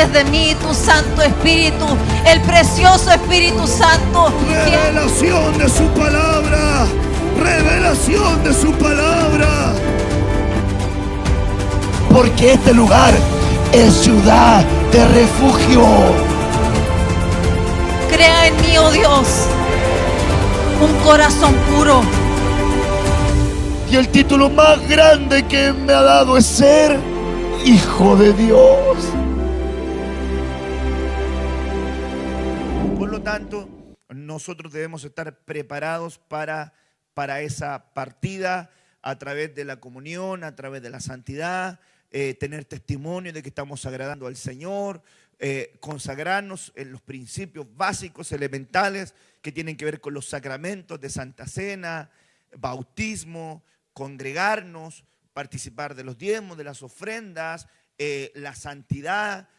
través de mí tu Santo Espíritu, el precioso Espíritu Santo. Revelación de su palabra. Revelación de su palabra. Porque este lugar es ciudad de refugio. Crea en mí, oh Dios, un corazón puro. Y el título más grande que me ha dado es ser hijo de Dios. Por lo tanto, nosotros debemos estar preparados para esa partida a través de la comunión, a través de la santidad, tener testimonio de que estamos agradando al Señor, consagrarnos en los principios básicos, elementales, que tienen que ver con los sacramentos de Santa Cena, bautismo, congregarnos, participar de los diezmos, de las ofrendas, la santidad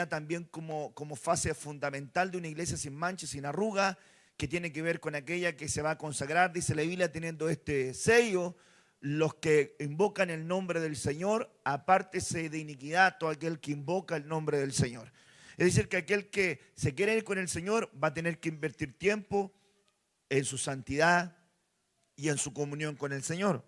también como fase fundamental de una iglesia sin mancha y sin arruga, que tiene que ver con aquella que se va a consagrar, dice la Biblia, teniendo este sello: los que invocan el nombre del Señor, apártese de iniquidad todo aquel que invoca el nombre del Señor. Es decir, que aquel que se quiere ir con el Señor va a tener que invertir tiempo en su santidad y en su comunión con el Señor.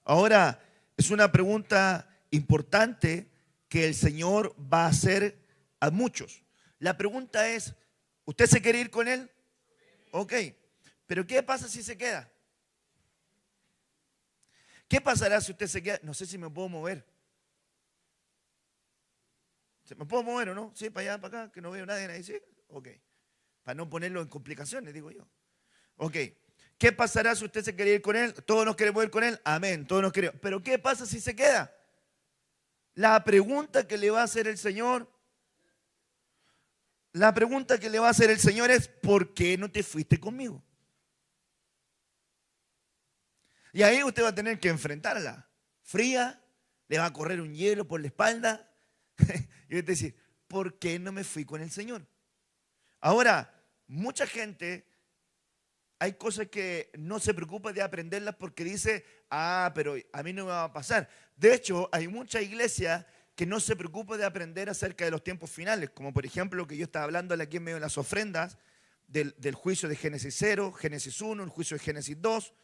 Ahora, es una pregunta importante que el Señor va a hacer a muchos. La pregunta es, ¿usted se quiere ir con Él? Ok, pero ¿qué pasa si se queda? ¿Qué pasará si usted se queda? No sé si me puedo mover. ¿Me puedo mover o no? Sí, para allá, para acá, que no veo a nadie ahí, ¿sí? Ok, para no ponerlo en complicaciones, digo yo. Ok, ¿qué pasará si usted se quiere ir con Él? Todos nos queremos ir con Él, amén, todos nos queremos. Pero ¿qué pasa si se queda? La pregunta que le va a hacer el Señor, es: ¿por qué no te fuiste conmigo? Y ahí usted va a tener que enfrentarla. Fría, le va a correr un hielo por la espalda. Y va a decir, ¿por qué no me fui con el Señor? Ahora, mucha gente, hay cosas que no se preocupa de aprenderlas porque dice, pero a mí no me va a pasar. De hecho, hay muchas iglesias que no se preocupan de aprender acerca de los tiempos finales, como por ejemplo lo que yo estaba hablando aquí en medio de las ofrendas, del juicio de Génesis 0, Génesis 1, el juicio de Génesis 2,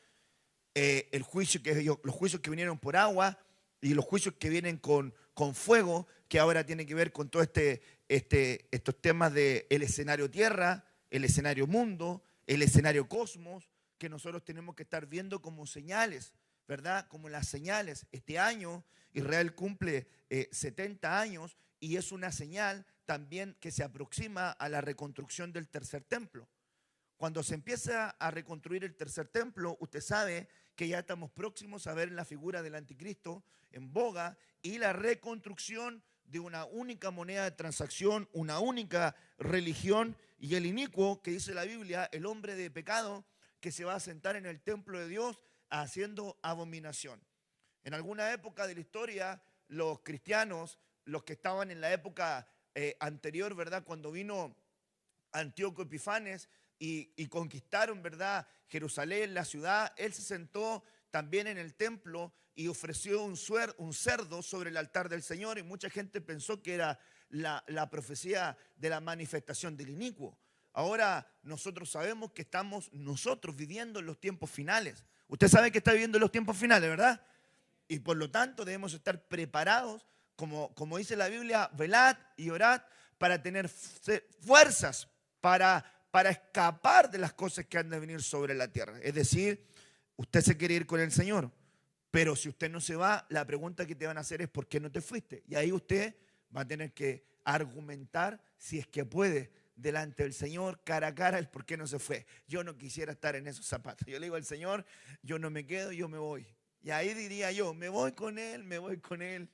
los juicios que vinieron por agua y los juicios que vienen con fuego, que ahora tienen que ver con todo estos temas del escenario tierra, el escenario mundo, el escenario cosmos, que nosotros tenemos que estar viendo como señales, ¿verdad? Como las señales. Este año Israel cumple 70 años y es una señal también que se aproxima a la reconstrucción del tercer templo. Cuando se empieza a reconstruir el tercer templo, usted sabe que ya estamos próximos a ver la figura del anticristo en boga y la reconstrucción de una única moneda de transacción, una única religión, y el inicuo, que dice la Biblia, el hombre de pecado, que se va a sentar en el templo de Dios haciendo abominación. En alguna época de la historia, los cristianos, los que estaban en la época anterior, ¿verdad? Cuando vino Antíoco Epifanes y conquistaron, ¿verdad?, Jerusalén, la ciudad, él se sentó también en el templo y ofreció un cerdo sobre el altar del Señor, y mucha gente pensó que era la profecía de la manifestación del inicuo. Ahora nosotros sabemos que estamos nosotros viviendo en los tiempos finales. Usted sabe que está viviendo en los tiempos finales, ¿verdad? Y por lo tanto debemos estar preparados, como dice la Biblia, velad y orad para tener fuerzas para escapar de las cosas que han de venir sobre la tierra. Es decir, usted se quiere ir con el Señor, pero si usted no se va, la pregunta que te van a hacer es ¿por qué no te fuiste? Y ahí usted va a tener que argumentar, si es que puede, delante del Señor, cara a cara, el por qué no se fue. Yo no quisiera estar en esos zapatos. Yo le digo al Señor, yo no me quedo, yo me voy. Y ahí diría yo, me voy con Él, me voy con Él.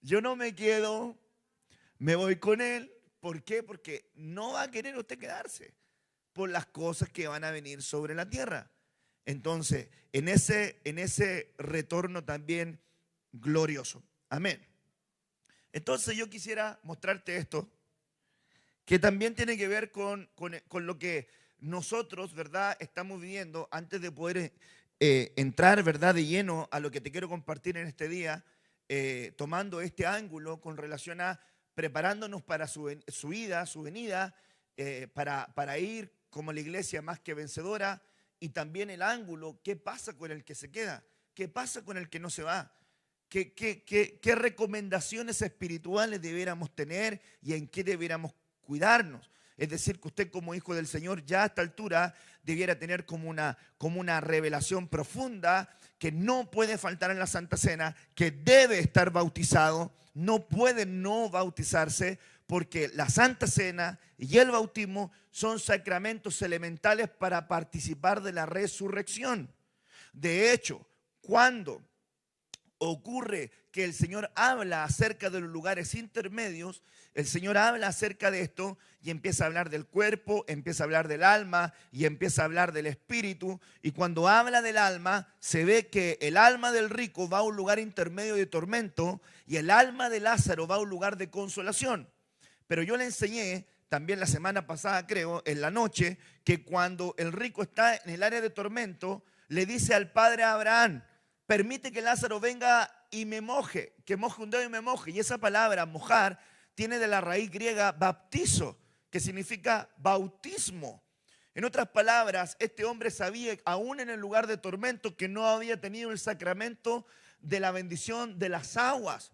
Yo no me quedo, me voy con Él. ¿Por qué? Porque no va a querer usted quedarse por las cosas que van a venir sobre la tierra. Entonces, en ese retorno también glorioso. Amén. Entonces yo quisiera mostrarte esto, que también tiene que ver con lo que nosotros, ¿verdad?, estamos viviendo. Antes de poder entrar, ¿verdad?, de lleno a lo que te quiero compartir en este día, tomando este ángulo con relación a preparándonos para su venida, para ir como la iglesia más que vencedora, y también el ángulo, ¿qué pasa con el que se queda? ¿Qué pasa con el que no se va? ¿Qué recomendaciones espirituales debiéramos tener y en qué debiéramos cuidarnos? Es decir, que usted como hijo del Señor ya a esta altura debiera tener como una revelación profunda que no puede faltar en la Santa Cena, que debe estar bautizado, no puede no bautizarse, porque la Santa Cena y el bautismo son sacramentos elementales para participar de la resurrección. De hecho, cuando ocurre que el Señor habla acerca de los lugares intermedios, el Señor habla acerca de esto y empieza a hablar del cuerpo, empieza a hablar del alma y empieza a hablar del espíritu. Y cuando habla del alma, se ve que el alma del rico va a un lugar intermedio de tormento y el alma de Lázaro va a un lugar de consolación. Pero yo le enseñé también la semana pasada, creo, en la noche, que cuando el rico está en el área de tormento, le dice al padre Abraham: permite que Lázaro venga y me moje, que moje un dedo y me moje. Y esa palabra, mojar, tiene de la raíz griega baptizo, que significa bautismo. En otras palabras, este hombre sabía, aún en el lugar de tormento, que no había tenido el sacramento de la bendición de las aguas.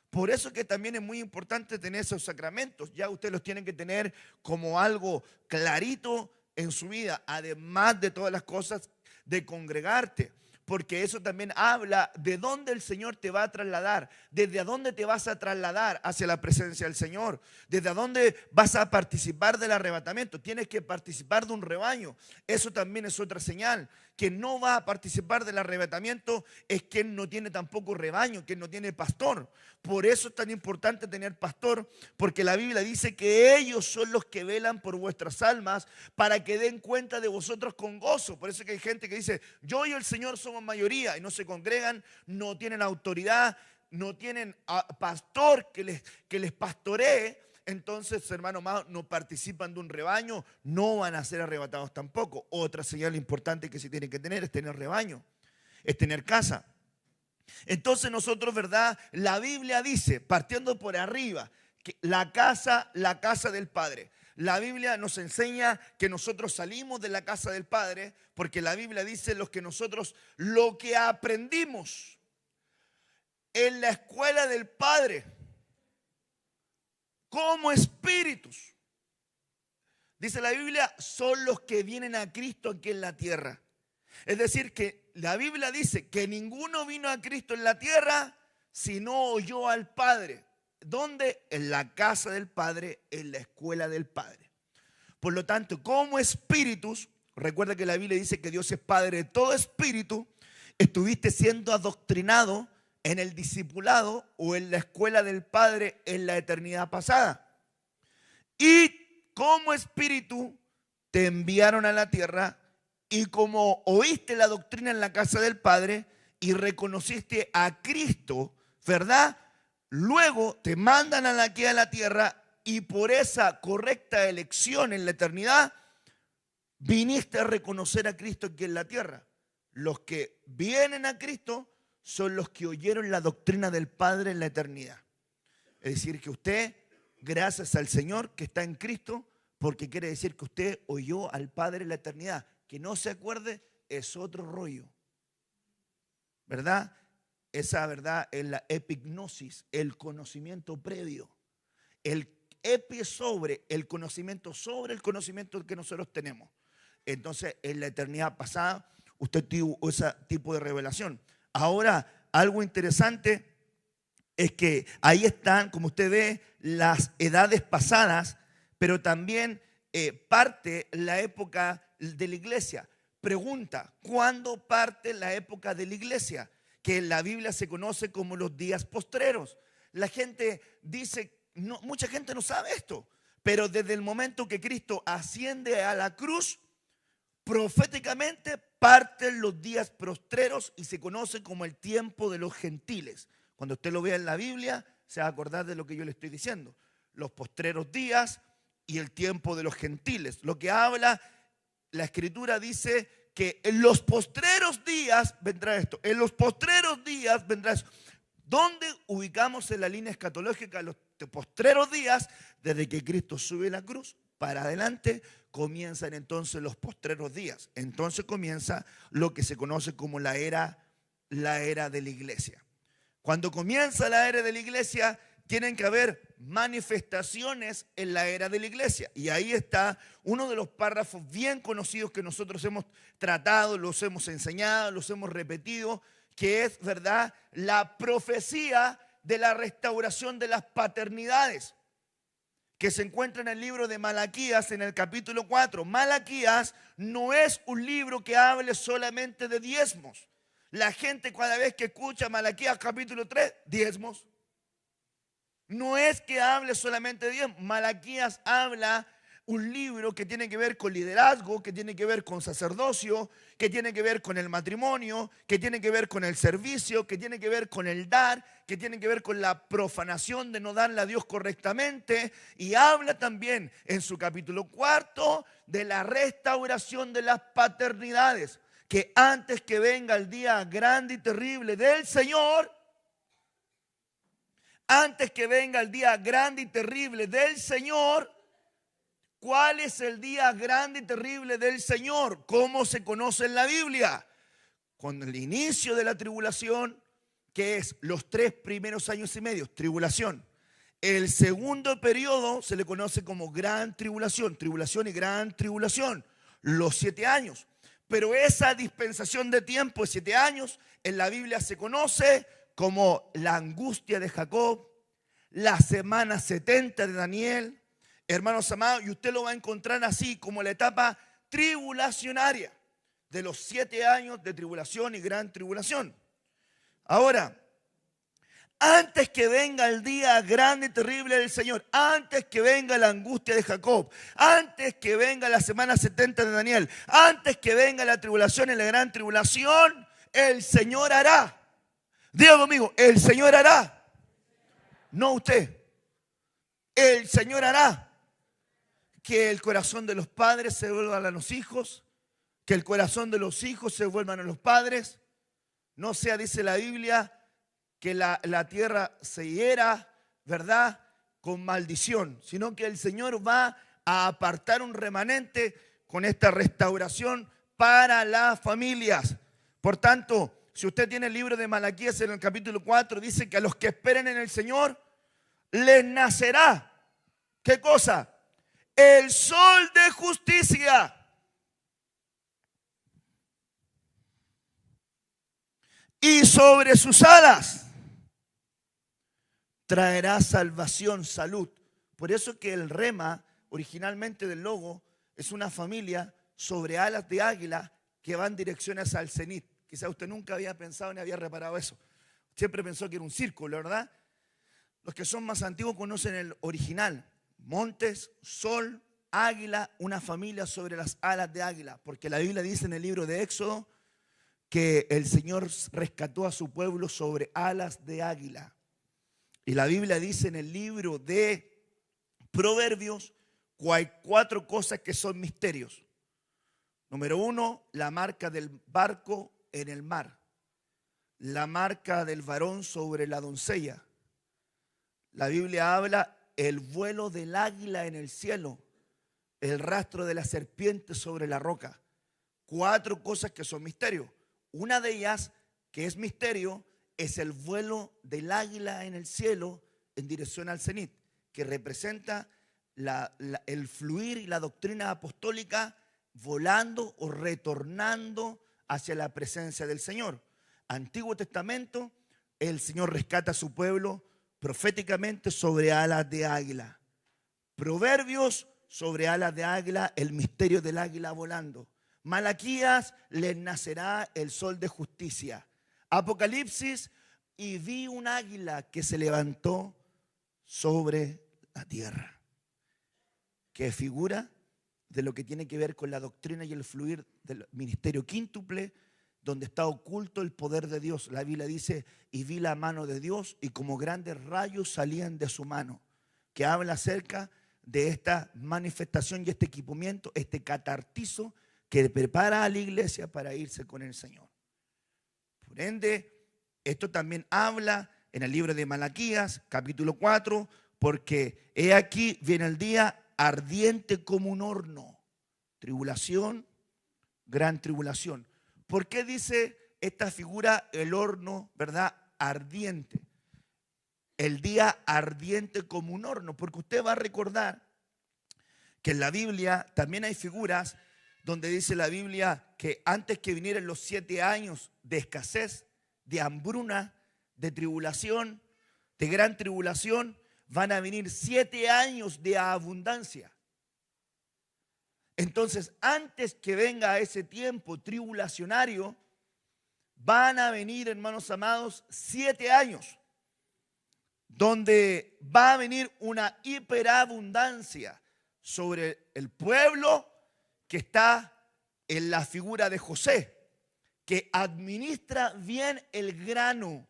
Por eso que también es muy importante tener esos sacramentos. Ya ustedes los tienen que tener como algo clarito en su vida, además de todas las cosas de congregarte. Porque eso también habla de dónde el Señor te va a trasladar, desde a dónde te vas a trasladar hacia la presencia del Señor, desde a dónde vas a participar del arrebatamiento. Tienes que participar de un rebaño. Eso también es otra señal. Quien no va a participar del arrebatamiento es quien no tiene tampoco rebaño, quien no tiene pastor. Por eso es tan importante tener pastor, porque la Biblia dice que ellos son los que velan por vuestras almas para que den cuenta de vosotros con gozo. Por eso es que hay gente que dice: yo y el Señor somos mayoría, y no se congregan, no tienen autoridad, no tienen pastor que les pastoree. Entonces, hermano amado, no participan de un rebaño, no van a ser arrebatados tampoco. Otra señal importante que se tiene que tener es tener rebaño, es tener casa. Entonces nosotros, ¿verdad? La Biblia dice, partiendo por arriba, que la casa del Padre. La Biblia nos enseña que nosotros salimos de la casa del Padre, porque la Biblia dice lo que aprendimos en la escuela del Padre, como espíritus, dice la Biblia, son los que vienen a Cristo aquí en la tierra. Es decir, que la Biblia dice que ninguno vino a Cristo en la tierra sino oyó al Padre. ¿Dónde? En la casa del Padre, en la escuela del Padre. Por lo tanto, como espíritus, recuerda que la Biblia dice que Dios es Padre de todo espíritu, estuviste siendo adoctrinado en el discipulado o en la escuela del Padre en la eternidad pasada. Y como espíritu te enviaron a la tierra, y como oíste la doctrina en la casa del Padre y reconociste a Cristo, ¿verdad? Luego te mandan aquí a la tierra, y por esa correcta elección en la eternidad viniste a reconocer a Cristo aquí en la tierra. Los que vienen a Cristo son los que oyeron la doctrina del Padre en la eternidad. Es decir, que usted, gracias al Señor que está en Cristo, porque quiere decir que usted oyó al Padre en la eternidad. Que no se acuerde es otro rollo, ¿verdad? Esa verdad es la epignosis, el conocimiento previo. El epi sobre el conocimiento que nosotros tenemos. Entonces, en la eternidad pasada, usted tuvo ese tipo de revelación. Ahora, algo interesante es que ahí están, como usted ve, las edades pasadas, pero también parte la época de la iglesia. Pregunta, ¿cuándo parte la época de la iglesia? Que en la Biblia se conoce como los días postreros. La gente dice, no, mucha gente no sabe esto, pero desde el momento que Cristo asciende a la cruz, proféticamente parten los días postreros y se conoce como el tiempo de los gentiles. Cuando usted lo vea en la Biblia, se va a acordar de lo que yo le estoy diciendo. Los postreros días y el tiempo de los gentiles. Lo que habla, la Escritura dice que en los postreros días vendrá esto. En los postreros días vendrá eso. ¿Dónde ubicamos en la línea escatológica los postreros días? Desde que Cristo sube a la cruz para adelante comienzan entonces los postreros días. Entonces comienza lo que se conoce como la era de la iglesia. Cuando comienza la era de la iglesia, tienen que haber manifestaciones en la era de la iglesia. Y ahí está uno de los párrafos bien conocidos que nosotros hemos tratado, los hemos enseñado, los hemos repetido, que es, ¿verdad?, la profecía de la restauración de las paternidades, que se encuentra en el libro de Malaquías en el capítulo 4. Malaquías no es un libro que hable solamente de diezmos. La gente cada vez que escucha Malaquías capítulo 3, diezmos. No es que hable solamente de diezmos. Malaquías habla un libro que tiene que ver con liderazgo, que tiene que ver con sacerdocio, que tiene que ver con el matrimonio, que tiene que ver con el servicio, que tiene que ver con el dar, que tiene que ver con la profanación de no darle a Dios correctamente. Y habla también en su capítulo 4 de la restauración de las paternidades, que antes que venga el día grande y terrible del Señor, antes que venga el día grande y terrible del Señor. ¿Cuál es el día grande y terrible del Señor? ¿Cómo se conoce en la Biblia? Con el inicio de la tribulación, que es los 3 primeros años y medio, tribulación. El segundo periodo se le conoce como gran tribulación, tribulación y gran tribulación, los 7 años. Pero esa dispensación de tiempo de 7 años en la Biblia se conoce como la angustia de Jacob, la semana 70 de Daniel. Hermanos amados, y usted lo va a encontrar así como la etapa tribulacionaria de los 7 años de tribulación y gran tribulación. Ahora, antes que venga el día grande y terrible del Señor, antes que venga la angustia de Jacob, antes que venga la semana 70 de Daniel, antes que venga la tribulación y la gran tribulación, el Señor hará. Diga conmigo, el Señor hará. No usted. El Señor hará que el corazón de los padres se vuelva a los hijos, que el corazón de los hijos se vuelvan a los padres. No sea, dice la Biblia, que la tierra se hiera, ¿verdad?, con maldición, sino que el Señor va a apartar un remanente con esta restauración para las familias. Por tanto, si usted tiene el libro de Malaquías en el capítulo 4, dice que a los que esperen en el Señor les nacerá, ¿qué cosa? El sol de justicia. Y sobre sus alas traerá salvación, salud. Por eso que el rema, originalmente del logo, es una familia sobre alas de águila que van direcciones al cenit. Quizá usted nunca había pensado ni había reparado eso. Siempre pensó que era un círculo, ¿verdad? Los que son más antiguos conocen el original. Montes, sol, águila, una familia sobre las alas de águila. Porque la Biblia dice en el libro de Éxodo que el Señor rescató a su pueblo sobre alas de águila. Y la Biblia dice en el libro de Proverbios que hay 4 cosas que son misterios. Número 1, la marca del barco en el mar. La marca del varón sobre la doncella. La Biblia habla el vuelo del águila en el cielo. El rastro de la serpiente sobre la roca. 4 cosas que son misterios. Una de ellas, que es misterio, es el vuelo del águila en el cielo en dirección al cenit, que representa el fluir y la doctrina apostólica volando o retornando hacia la presencia del Señor. Antiguo Testamento, el Señor rescata a su pueblo proféticamente sobre alas de águila. Proverbios, sobre alas de águila, el misterio del águila volando. Malaquías, les nacerá el sol de justicia. Apocalipsis, y vi un águila que se levantó sobre la tierra, que figura de lo que tiene que ver con la doctrina y el fluir del ministerio quíntuple, donde está oculto el poder de Dios. La Biblia dice, y vi la mano de Dios y como grandes rayos salían de su mano, que habla acerca de esta manifestación y este equipamiento, este catartizo que prepara a la iglesia para irse con el Señor. Por ende, esto también habla en el libro de Malaquías, capítulo 4, porque he aquí viene el día ardiente como un horno. Tribulación, gran tribulación. ¿Por qué dice esta figura el horno, verdad, ardiente? El día ardiente como un horno, porque usted va a recordar que en la Biblia también hay figuras donde dice la Biblia que antes que vinieran los 7 años de escasez, de hambruna, de tribulación, de gran tribulación, van a venir 7 años de abundancia. Entonces, antes que venga ese tiempo tribulacionario, van a venir, hermanos amados, 7 años donde va a venir una hiperabundancia sobre el pueblo que está en la figura de José, que administra bien el grano,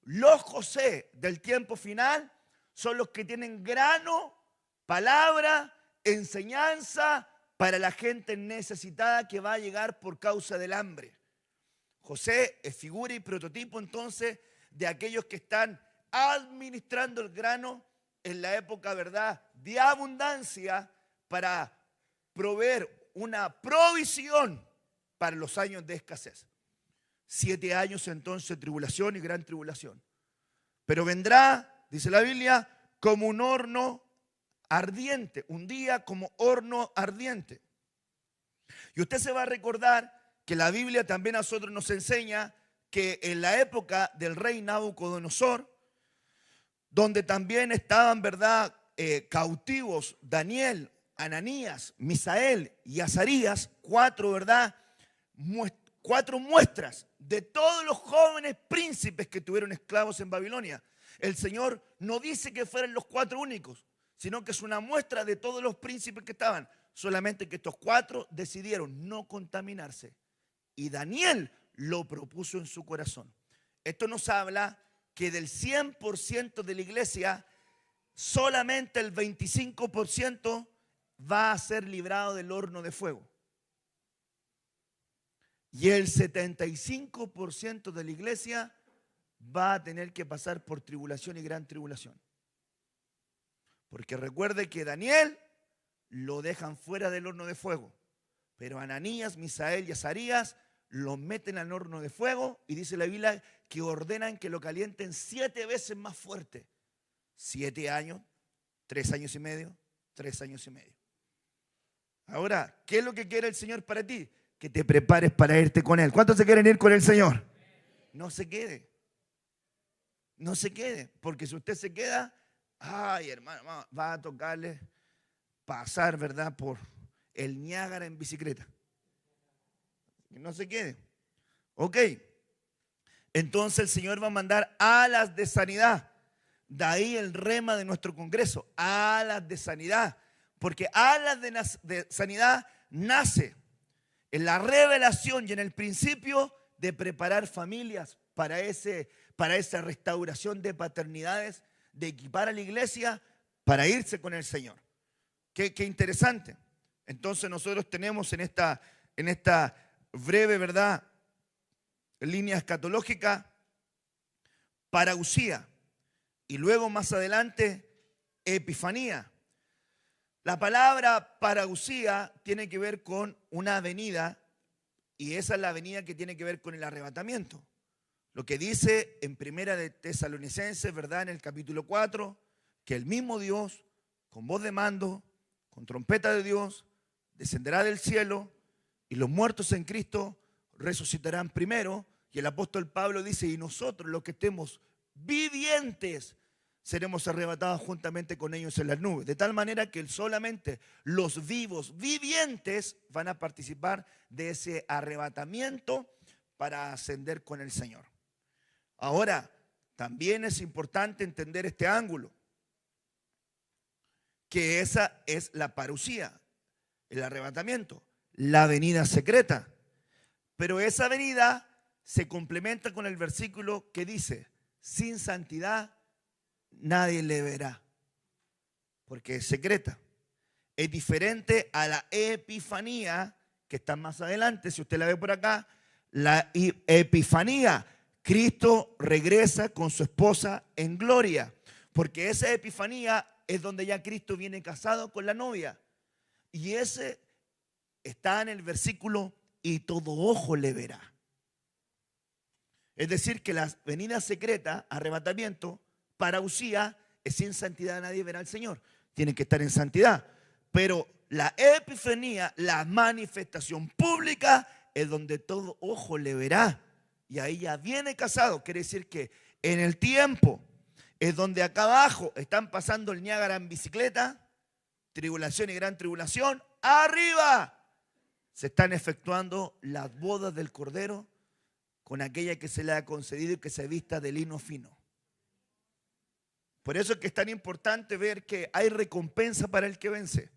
Los José del tiempo final son los que tienen grano, palabra, enseñanza para la gente necesitada que va a llegar por causa del hambre. José es figura y prototipo entonces de aquellos que están administrando el grano en la época, ¿verdad?, de abundancia para proveer una provisión para los años de escasez. 7 años entonces tribulación y gran tribulación. Pero vendrá, dice la Biblia, como un horno ardiente, un día como horno ardiente. Y usted se va a recordar que la Biblia también a nosotros nos enseña que en la época del rey Nabucodonosor, donde también estaban, ¿verdad?, cautivos Daniel, Ananías, Misael y Azarías, 4, ¿verdad?, 4 muestras de todos los jóvenes príncipes que tuvieron esclavos en Babilonia. El Señor no dice que fueran los 4 únicos, sino que es una muestra de todos los príncipes que estaban. Solamente que estos 4 decidieron no contaminarse. Y Daniel lo propuso en su corazón. Esto nos habla que del 100% de la iglesia, solamente el 25% va a ser librado del horno de fuego. Y el 75% de la iglesia va a tener que pasar por tribulación y gran tribulación. Porque recuerde que Daniel lo dejan fuera del horno de fuego, pero Ananías, Misael y Azarías lo meten al horno de fuego y dice la Biblia que ordenan que lo calienten 7 veces más fuerte. 7 años, 3 años y medio, 3 años y medio. Ahora, ¿qué es lo que quiere el Señor para ti? Que te prepares para irte con Él. ¿Cuántos se quieren ir con el Señor? No se quede. No se quede, porque si usted se queda, ay, hermano, va a tocarle pasar, ¿verdad?, por el Niágara en bicicleta. Que no se quede. Ok. Entonces el Señor va a mandar alas de sanidad. De ahí el rema de nuestro congreso. Alas de sanidad. Porque alas de sanidad nace en la revelación y en el principio de preparar familias para esa restauración de paternidades, de equipar a la iglesia para irse con el Señor. Qué interesante. Entonces nosotros tenemos en esta breve, ¿verdad?, línea escatológica, parusía, y luego más adelante, epifanía. La palabra parusía tiene que ver con una venida, y esa es la venida que tiene que ver con el arrebatamiento. Lo que dice en Primera de Tesalonicenses, ¿verdad?, en el capítulo 4, que el mismo Dios, con voz de mando, con trompeta de Dios, descenderá del cielo, y los muertos en Cristo resucitarán primero. Y el apóstol Pablo dice, y nosotros los que estemos vivientes seremos arrebatados juntamente con ellos en las nubes. De tal manera que solamente los vivos vivientes van a participar de ese arrebatamiento para ascender con el Señor. Ahora, también es importante entender este ángulo, que esa es la parusía, el arrebatamiento, la venida secreta. Pero esa venida se complementa con el versículo que dice, sin santidad nadie le verá, porque es secreta. Es diferente a la epifanía, que está más adelante. Si usted la ve por acá, La Epifanía, Cristo regresa con su esposa en gloria, porque esa Epifanía es donde ya Cristo viene casado con la novia. Y ese está en el versículo, y todo ojo le verá. Es decir, que la venida secreta, arrebatamiento, parousia, es sin santidad nadie verá al Señor. Tiene que estar en santidad. Pero la epifanía, la manifestación pública, es donde todo ojo le verá. Y ahí ya viene casado. Quiere decir que en el tiempo es donde acá abajo están pasando el Niágara en bicicleta, tribulación y gran tribulación. Arriba se están efectuando las bodas del Cordero con aquella que se le ha concedido y que se vista de lino fino. Por eso es que es tan importante ver que hay recompensa para el que vence.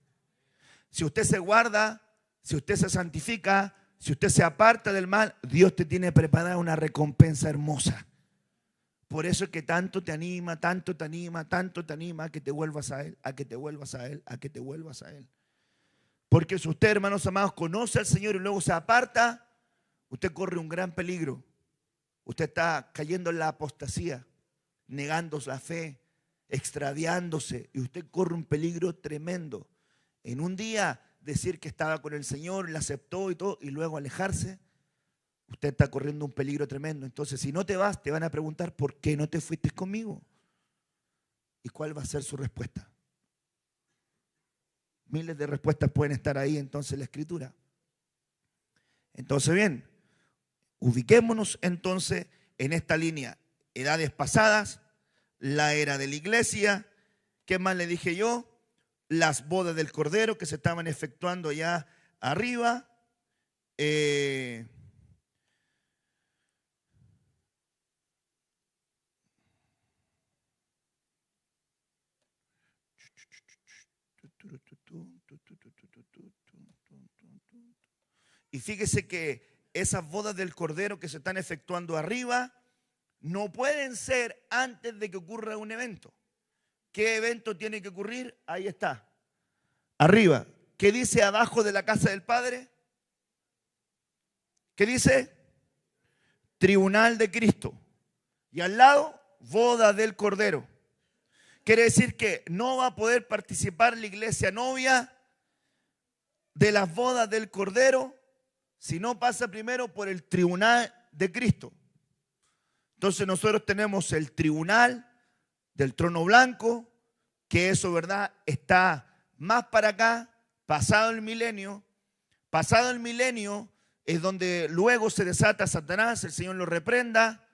Si usted se guarda, si usted se santifica, si usted se aparta del mal, Dios te tiene preparada una recompensa hermosa. Por eso es que tanto te anima, tanto te anima, tanto te anima a que te vuelvas a Él, a que te vuelvas a Él, a que te vuelvas a Él. Porque si usted, hermanos amados, conoce al Señor y luego se aparta, usted corre un gran peligro. Usted está cayendo en la apostasía, negando la fe, extraviándose, y usted corre un peligro tremendo. En un día decir que estaba con el Señor, le aceptó y todo, y luego alejarse, usted está corriendo un peligro tremendo. Entonces, si no te vas, te van a preguntar, ¿por qué no te fuiste conmigo? ¿Y cuál va a ser su respuesta? Miles de respuestas pueden estar ahí entonces en la Escritura. Entonces, bien, ubiquémonos entonces en esta línea. Edades pasadas, la era de la iglesia. ¿Qué más le dije yo? Las bodas del Cordero que se estaban efectuando ya arriba. Y fíjese que esas bodas del Cordero que se están efectuando arriba no pueden ser antes de que ocurra un evento. ¿Qué evento tiene que ocurrir? Ahí está, arriba. ¿Qué dice abajo de la casa del Padre? ¿Qué dice? Tribunal de Cristo. Y al lado, boda del Cordero. Quiere decir que no va a poder participar la iglesia novia de las bodas del Cordero si no pasa primero por el tribunal de Cristo. Entonces nosotros tenemos el tribunal del trono blanco, que eso, ¿verdad?, está más para acá, pasado el milenio. Pasado el milenio es donde luego se desata Satanás, el Señor lo reprenda.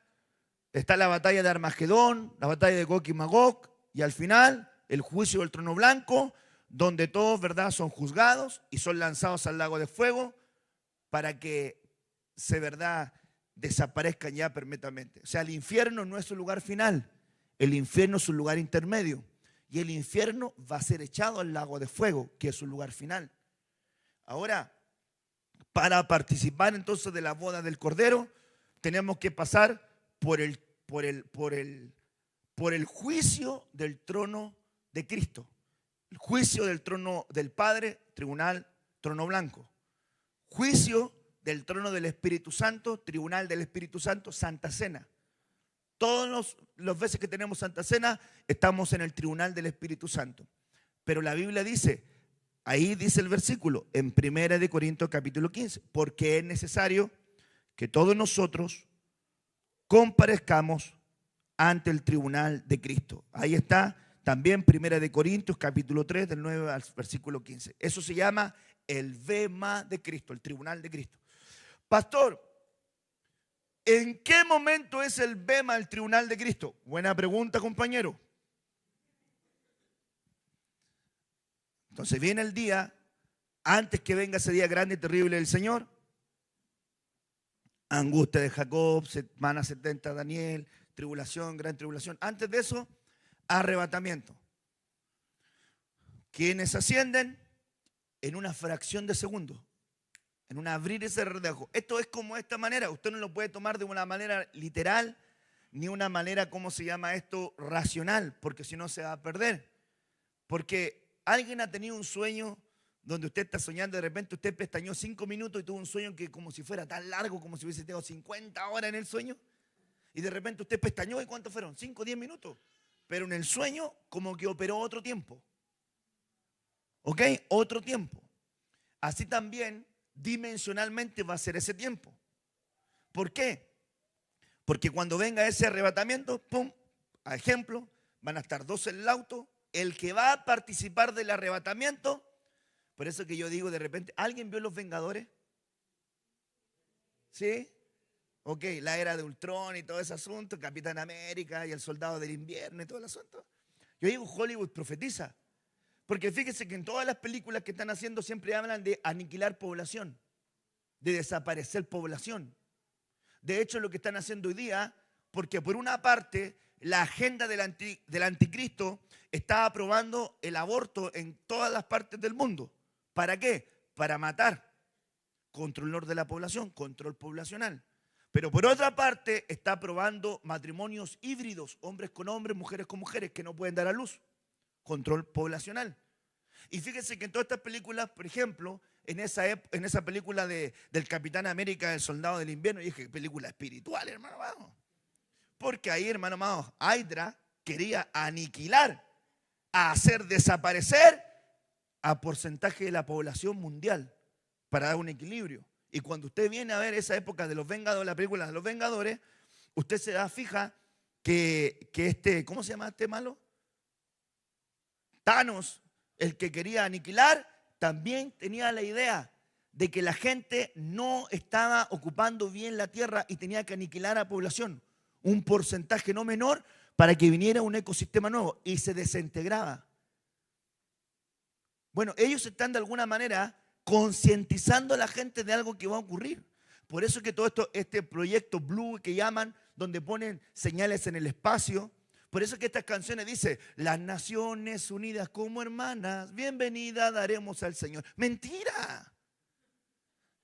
Está la batalla de Armagedón, la batalla de Gog y Magog, y al final el juicio del trono blanco, donde todos, ¿verdad?, son juzgados y son lanzados al lago de fuego para que ¿verdad?, desaparezcan ya permanentemente. O sea, el infierno no es su lugar final, el infierno es su lugar intermedio, y el infierno va a ser echado al lago de fuego, que es su lugar final. Ahora, para participar entonces de la boda del Cordero, tenemos que pasar por el juicio del trono de Cristo, el juicio del trono del Padre, tribunal, trono blanco, juicio del trono del Espíritu Santo, tribunal del Espíritu Santo, Santa Cena. Todos los veces que tenemos Santa Cena estamos en el tribunal del Espíritu Santo. Pero la Biblia dice, ahí dice el versículo, en 1 Corintios capítulo 15, porque es necesario que todos nosotros comparezcamos ante el tribunal de Cristo. Ahí está también 1 Corintios capítulo 3 del 9 al versículo 15. Eso se llama el bema de Cristo, el tribunal de Cristo. Pastor, ¿en qué momento es el bema, el tribunal de Cristo? Buena pregunta, compañero. Entonces viene el día, antes que venga ese día grande y terrible del Señor. Angustia de Jacob, semana 70 de Daniel, tribulación, gran tribulación. Antes de eso, arrebatamiento. ¿Quiénes ascienden? En una fracción de segundo, en un abrir y cerrar de ojos. Esto es como de esta manera. Usted no lo puede tomar de una manera literal, ni una manera, ¿cómo se llama esto?, racional, porque si no se va a perder. Porque alguien ha tenido un sueño donde usted está soñando, de repente usted pestañeó 5 minutos y tuvo un sueño que como si fuera tan largo, como si hubiese tenido 50 horas en el sueño. Y de repente usted pestañó y ¿cuántos fueron? 5 o 10 minutos. Pero en el sueño como que operó otro tiempo. ¿Ok? Otro tiempo. Así también dimensionalmente va a ser ese tiempo. ¿Por qué? Porque cuando venga ese arrebatamiento, pum, a ejemplo, van a estar 2 en el auto. El que va a participar del arrebatamiento, por eso que yo digo de repente, ¿alguien vio Los Vengadores? ¿Sí? Ok, la era de Ultron y todo ese asunto, Capitán América y el Soldado del Invierno y todo el asunto. Yo digo, Hollywood profetiza. Porque fíjese que en todas las películas que están haciendo siempre hablan de aniquilar población, de desaparecer población. De hecho, lo que están haciendo hoy día, porque por una parte, la agenda del anticristo está aprobando el aborto en todas las partes del mundo. ¿Para qué? Para matar. Control de la población, control poblacional. Pero por otra parte, está aprobando matrimonios híbridos, hombres con hombres, mujeres con mujeres, que no pueden dar a luz. Control poblacional. Y fíjense que en todas estas películas, por ejemplo, en esa película del Capitán América, el Soldado del Invierno, y dije, película espiritual, hermano amado. Porque ahí, hermano amado, Hydra quería aniquilar, hacer desaparecer a porcentaje de la población mundial para dar un equilibrio. Y cuando usted viene a ver esa época de los Vengadores, la película de los Vengadores, usted se da fija que ¿cómo se llama este malo? Thanos, el que quería aniquilar, también tenía la idea de que la gente no estaba ocupando bien la tierra y tenía que aniquilar a la población, un porcentaje no menor para que viniera un ecosistema nuevo y se desintegraba. Bueno, ellos están de alguna manera concientizando a la gente de algo que va a ocurrir. Por eso es que todo esto, este proyecto Blue que llaman, donde ponen señales en el espacio. Por eso es que estas canciones dicen, las Naciones Unidas como hermanas, bienvenida daremos al Señor. ¡Mentira!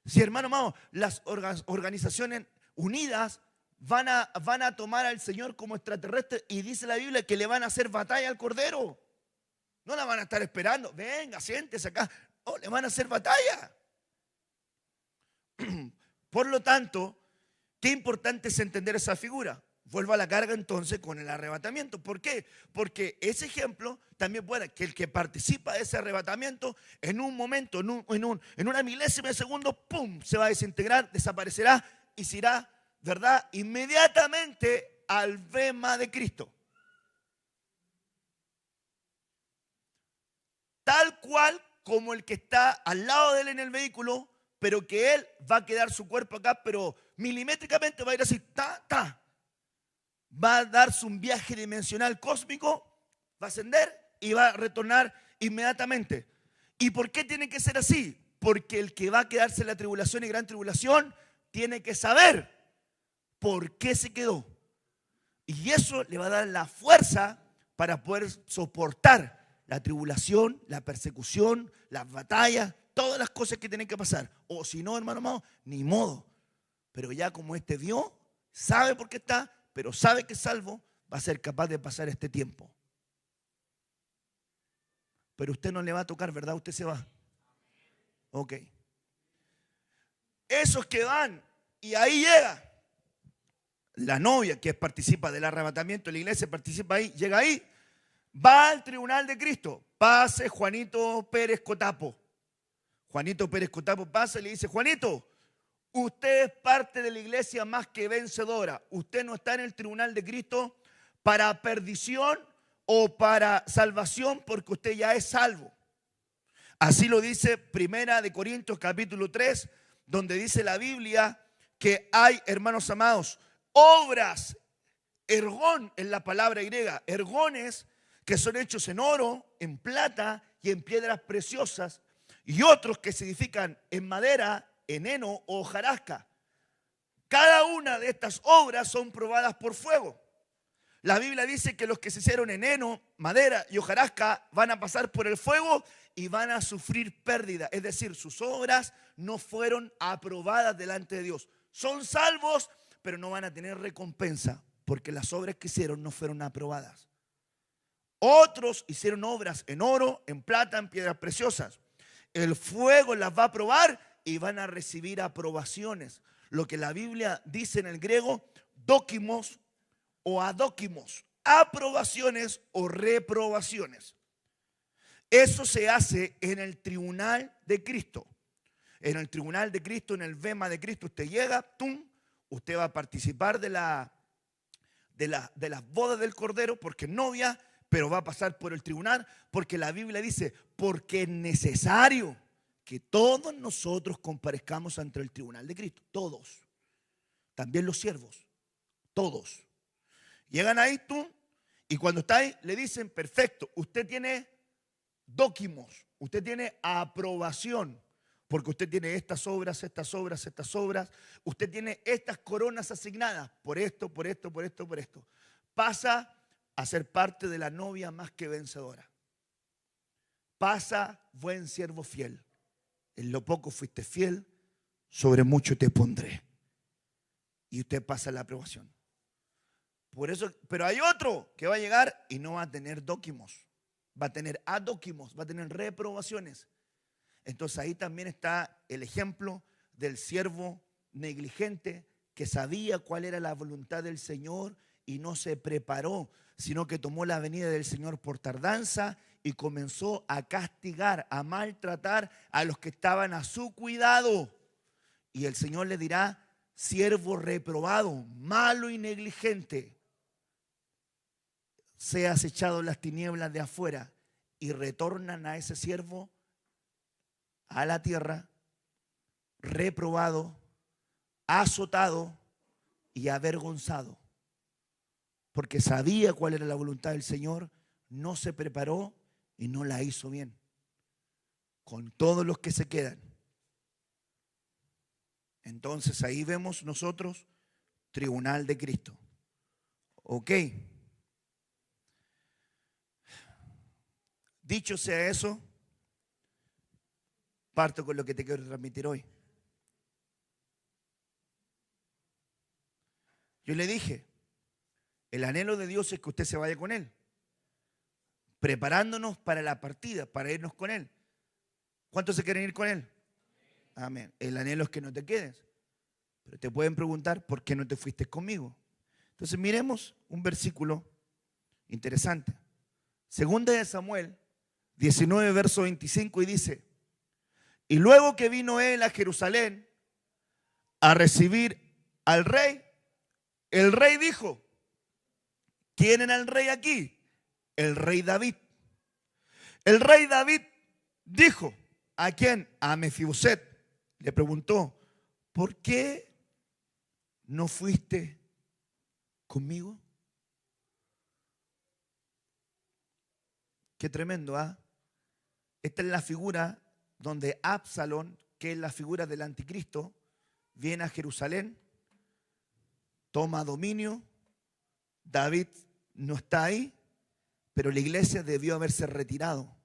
Si, hermano amado, las organizaciones unidas van a tomar al Señor como extraterrestre y dice la Biblia que le van a hacer batalla al Cordero. No la van a estar esperando. Venga, siéntese acá. Oh, le van a hacer batalla. Por lo tanto, qué importante es entender esa figura. Vuelvo a la carga entonces con el arrebatamiento. ¿Por qué? Porque ese ejemplo también puede que el que participa de ese arrebatamiento en un momento, en una milésima de segundo, ¡pum!, se va a desintegrar, desaparecerá y se irá, ¿verdad?, inmediatamente al bema de Cristo. Tal cual como el que está al lado de él en el vehículo, pero que él va a quedar su cuerpo acá, pero milimétricamente va a ir así, va a darse un viaje dimensional cósmico, va a ascender y va a retornar inmediatamente. ¿Y por qué tiene que ser así? Porque el que va a quedarse en la tribulación y gran tribulación tiene que saber por qué se quedó. Y eso le va a dar la fuerza para poder soportar la tribulación, la persecución, las batallas, todas las cosas que tienen que pasar. O si no, hermano amado, ni modo. Pero ya como este vio, sabe por qué está, pero sabe que es salvo, va a ser capaz de pasar este tiempo. Pero usted no le va a tocar, ¿verdad? Usted se va. Ok. Esos que van y ahí llega la novia que participa del arrebatamiento, la iglesia participa ahí, llega ahí, va al tribunal de Cristo. Pase Juanito Pérez Cotapo. Juanito Pérez Cotapo pasa y le dice, Juanito, usted es parte de la iglesia más que vencedora. Usted no está en el tribunal de Cristo para perdición o para salvación porque usted ya es salvo. Así lo dice Primera de Corintios capítulo 3, donde dice la Biblia que hay, hermanos amados, obras, ergón en la palabra griega, ergones que son hechos en oro, en plata y en piedras preciosas, y otros que se edifican en madera, en heno o hojarasca. Cada una de estas obras son probadas por fuego. La Biblia dice que los que se hicieron en heno, madera y hojarasca van a pasar por el fuego y van a sufrir pérdida. Es decir, sus obras no fueron aprobadas delante de Dios. Son salvos, pero no van a tener recompensa porque las obras que hicieron no fueron aprobadas. Otros hicieron obras en oro, en plata, en piedras preciosas. El fuego las va a probar y van a recibir aprobaciones. Lo que la Biblia dice en el griego, dóquimos o adóquimos, aprobaciones o reprobaciones. Eso se hace en el tribunal de Cristo. En el tribunal de Cristo, en el bema de Cristo, usted llega, ¡tum! Usted va a participar de las bodas del Cordero porque es novia, pero va a pasar por el tribunal porque la Biblia dice, porque es necesario que todos nosotros comparezcamos ante el tribunal de Cristo. Todos. También los siervos. Todos. Llegan ahí, ¡tum! Y cuando está ahí, le dicen, perfecto, usted tiene dóquimos, usted tiene aprobación. Porque usted tiene estas obras, estas obras, estas obras. Usted tiene estas coronas asignadas por esto, por esto, por esto, por esto. Pasa a ser parte de la novia más que vencedora. Pasa, buen siervo fiel. En lo poco fuiste fiel, sobre mucho te pondré. Y usted pasa la aprobación. Por eso, pero hay otro que va a llegar y no va a tener dóquimos. Va a tener adóquimos, va a tener reprobaciones. Entonces ahí también está el ejemplo del siervo negligente que sabía cuál era la voluntad del Señor y no se preparó, sino que tomó la venida del Señor por tardanza y comenzó a castigar, a maltratar a los que estaban a su cuidado. Y el Señor le dirá, siervo reprobado, malo y negligente, seas echado en las tinieblas de afuera, y retornan a ese siervo a la tierra, reprobado, azotado y avergonzado, porque sabía cuál era la voluntad del Señor, no se preparó y no la hizo bien, con todos los que se quedan. Entonces ahí vemos nosotros tribunal de Cristo. Ok. Dicho sea eso, parto con lo que te quiero transmitir hoy. Yo le dije, el anhelo de Dios es que usted se vaya con Él, preparándonos para la partida, para irnos con Él. ¿Cuántos se quieren ir con Él? Amén. El anhelo es que no te quedes. Pero te pueden preguntar, ¿por qué no te fuiste conmigo? Entonces miremos un versículo interesante. Segunda de Samuel 19, verso 25, y dice, y luego que vino él a Jerusalén a recibir al rey, el rey dijo, ¿quién era el rey aquí? El rey David. El rey David dijo, ¿a quién? A Mefiboset. Le preguntó, ¿por qué no fuiste conmigo? Qué tremendo, ¿ah? Esta es la figura donde Absalón, que es la figura del anticristo, viene a Jerusalén, toma dominio. David no está ahí, pero la iglesia debió haberse retirado.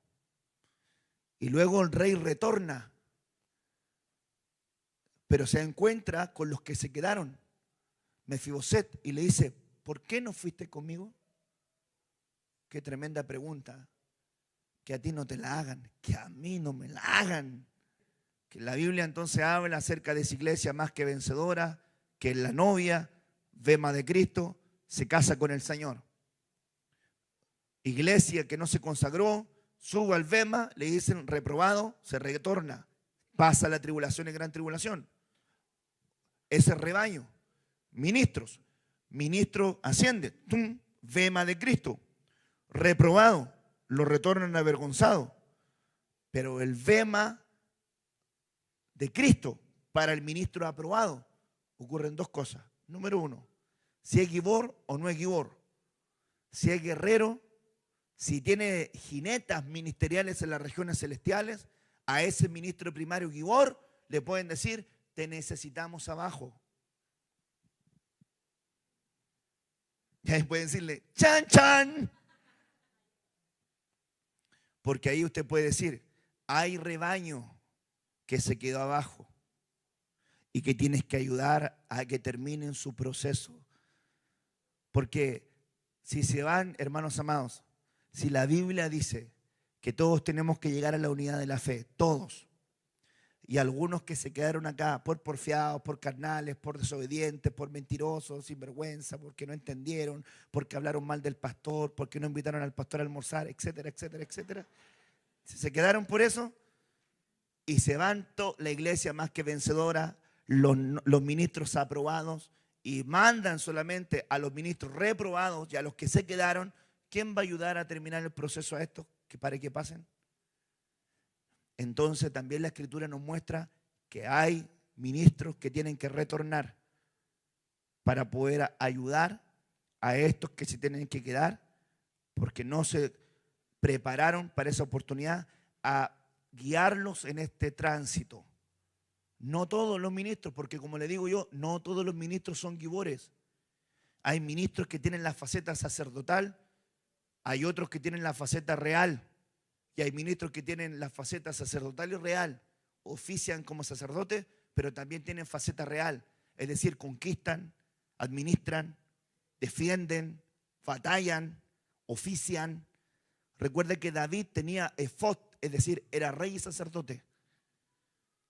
Y luego el rey retorna, pero se encuentra con los que se quedaron, Mefiboset, y le dice, ¿por qué no fuiste conmigo? Qué tremenda pregunta. Que a ti no te la hagan, que a mí no me la hagan. Que la Biblia entonces habla acerca de esa iglesia más que vencedora, que es la novia, bema de Cristo, se casa con el Señor. Iglesia que no se consagró, sube al bema, le dicen reprobado, se retorna, pasa la tribulación y gran tribulación. Ese rebaño, ministro asciende, ¡tum! Bema de Cristo, reprobado, lo retornan avergonzado. Pero el bema de Cristo para el ministro aprobado ocurren dos cosas. Número uno, si es gibor o no es gibor, si es guerrero, si tiene jinetas ministeriales en las regiones celestiales, a ese ministro primario gibor le pueden decir, te necesitamos abajo. Y ahí pueden decirle, chan, chan. Porque ahí usted puede decir, hay rebaño que se quedó abajo y que tienes que ayudar a que terminen su proceso. Porque si se van, hermanos amados, si la Biblia dice que todos tenemos que llegar a la unidad de la fe, todos. Y algunos que se quedaron acá por porfiados, por carnales, por desobedientes, por mentirosos, sinvergüenza, porque no entendieron, porque hablaron mal del pastor, porque no invitaron al pastor a almorzar, etcétera, etcétera, etcétera. Se quedaron por eso y se van la iglesia más que vencedora, los ministros aprobados, y mandan solamente a los ministros reprobados y a los que se quedaron. ¿Quién va a ayudar a terminar el proceso a estos para que pasen? Entonces también la Escritura nos muestra que hay ministros que tienen que retornar para poder ayudar a estos que se tienen que quedar porque no se prepararon para esa oportunidad, a guiarlos en este tránsito. No todos los ministros, porque como le digo yo, no todos los ministros son guibores. Hay ministros que tienen la faceta sacerdotal, hay otros que tienen la faceta real, y hay ministros que tienen la faceta sacerdotal y real. Ofician como sacerdotes, pero también tienen faceta real. Es decir, conquistan, administran, defienden, batallan, ofician. Recuerde que David tenía efod, es decir, era rey y sacerdote.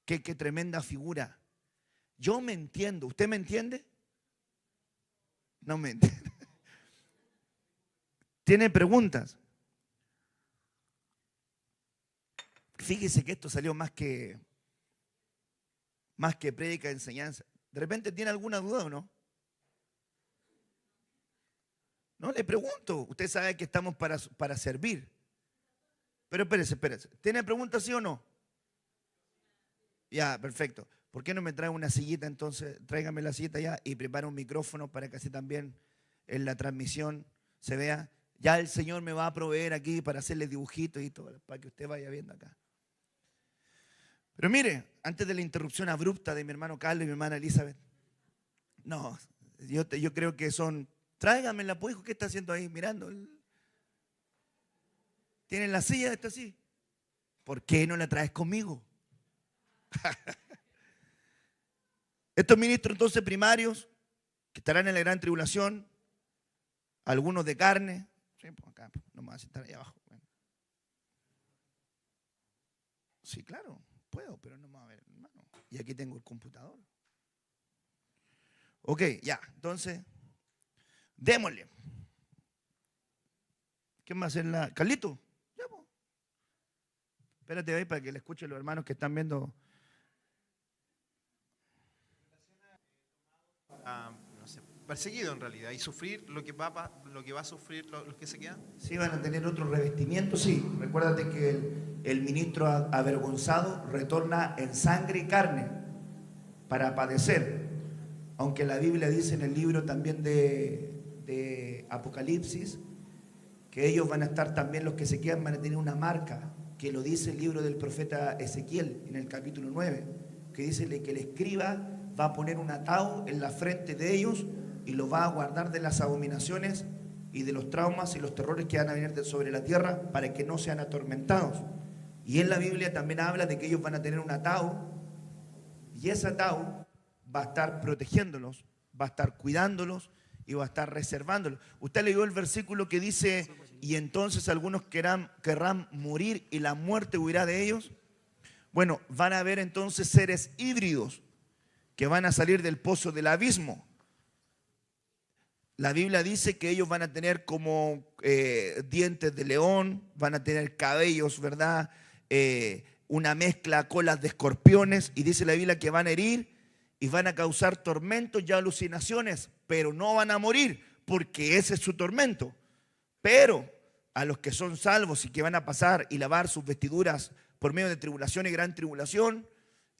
Qué tremenda figura. Yo me entiendo. ¿Usted me entiende? No me entiende. ¿Tiene preguntas? Fíjese que esto salió más que prédica de enseñanza. ¿De repente tiene alguna duda o no? No, le pregunto. Usted sabe que estamos para servir. Pero espérese. ¿Tiene preguntas sí o no? Ya, perfecto. ¿Por qué no me trae una sillita entonces? Tráigame la sillita ya y prepara un micrófono para que así también en la transmisión se vea. Ya el Señor me va a proveer aquí para hacerle dibujitos y todo, para que usted vaya viendo acá. Pero mire, antes de la interrupción abrupta de mi hermano Carlos y mi hermana Elizabeth, no, yo creo que son, tráigamela, pues, hijo, ¿qué está haciendo ahí mirando? ¿Tienen la silla? Está así. ¿Por qué no la traes conmigo? Estos ministros entonces primarios que estarán en la gran tribulación, algunos de carne, sí, pues acá, no me voy a sentar ahí abajo. Bueno. Sí, claro, puedo, pero no me va a ver, hermano. Y aquí tengo el computador. Ok, ya, entonces, démosle. ¿Quién va a hacer la? ¿Carlito? Ya, pues. Espérate ahí para que le escuchen los hermanos que están viendo. No sé, perseguido en realidad y sufrir lo que va a sufrir los que se quedan. Sí, van a tener otro revestimiento, sí. Recuérdate que el ministro avergonzado retorna en sangre y carne para padecer. Aunque la Biblia dice en el libro también de Apocalipsis que ellos van a estar también, los que se quedan van a tener una marca, que lo dice el libro del profeta Ezequiel en el capítulo 9, que dice que el escriba va a poner un ataúd en la frente de ellos y lo va a guardar de las abominaciones y de los traumas y los terrores que van a venir sobre la tierra para que no sean atormentados. Y en la Biblia también habla de que ellos van a tener un ataúd y ese ataúd va a estar protegiéndolos, va a estar cuidándolos y va a estar reservándolos. Usted leyó el versículo que dice, y entonces algunos querrán morir y la muerte huirá de ellos. Bueno, van a haber entonces seres híbridos que van a salir del pozo del abismo. La Biblia dice que ellos van a tener como dientes de león, van a tener cabellos, ¿verdad? Una mezcla, colas de escorpiones, y dice la Biblia que van a herir y van a causar tormentos y alucinaciones, pero no van a morir, porque ese es su tormento. Pero a los que son salvos y que van a pasar y lavar sus vestiduras por medio de tribulación y gran tribulación,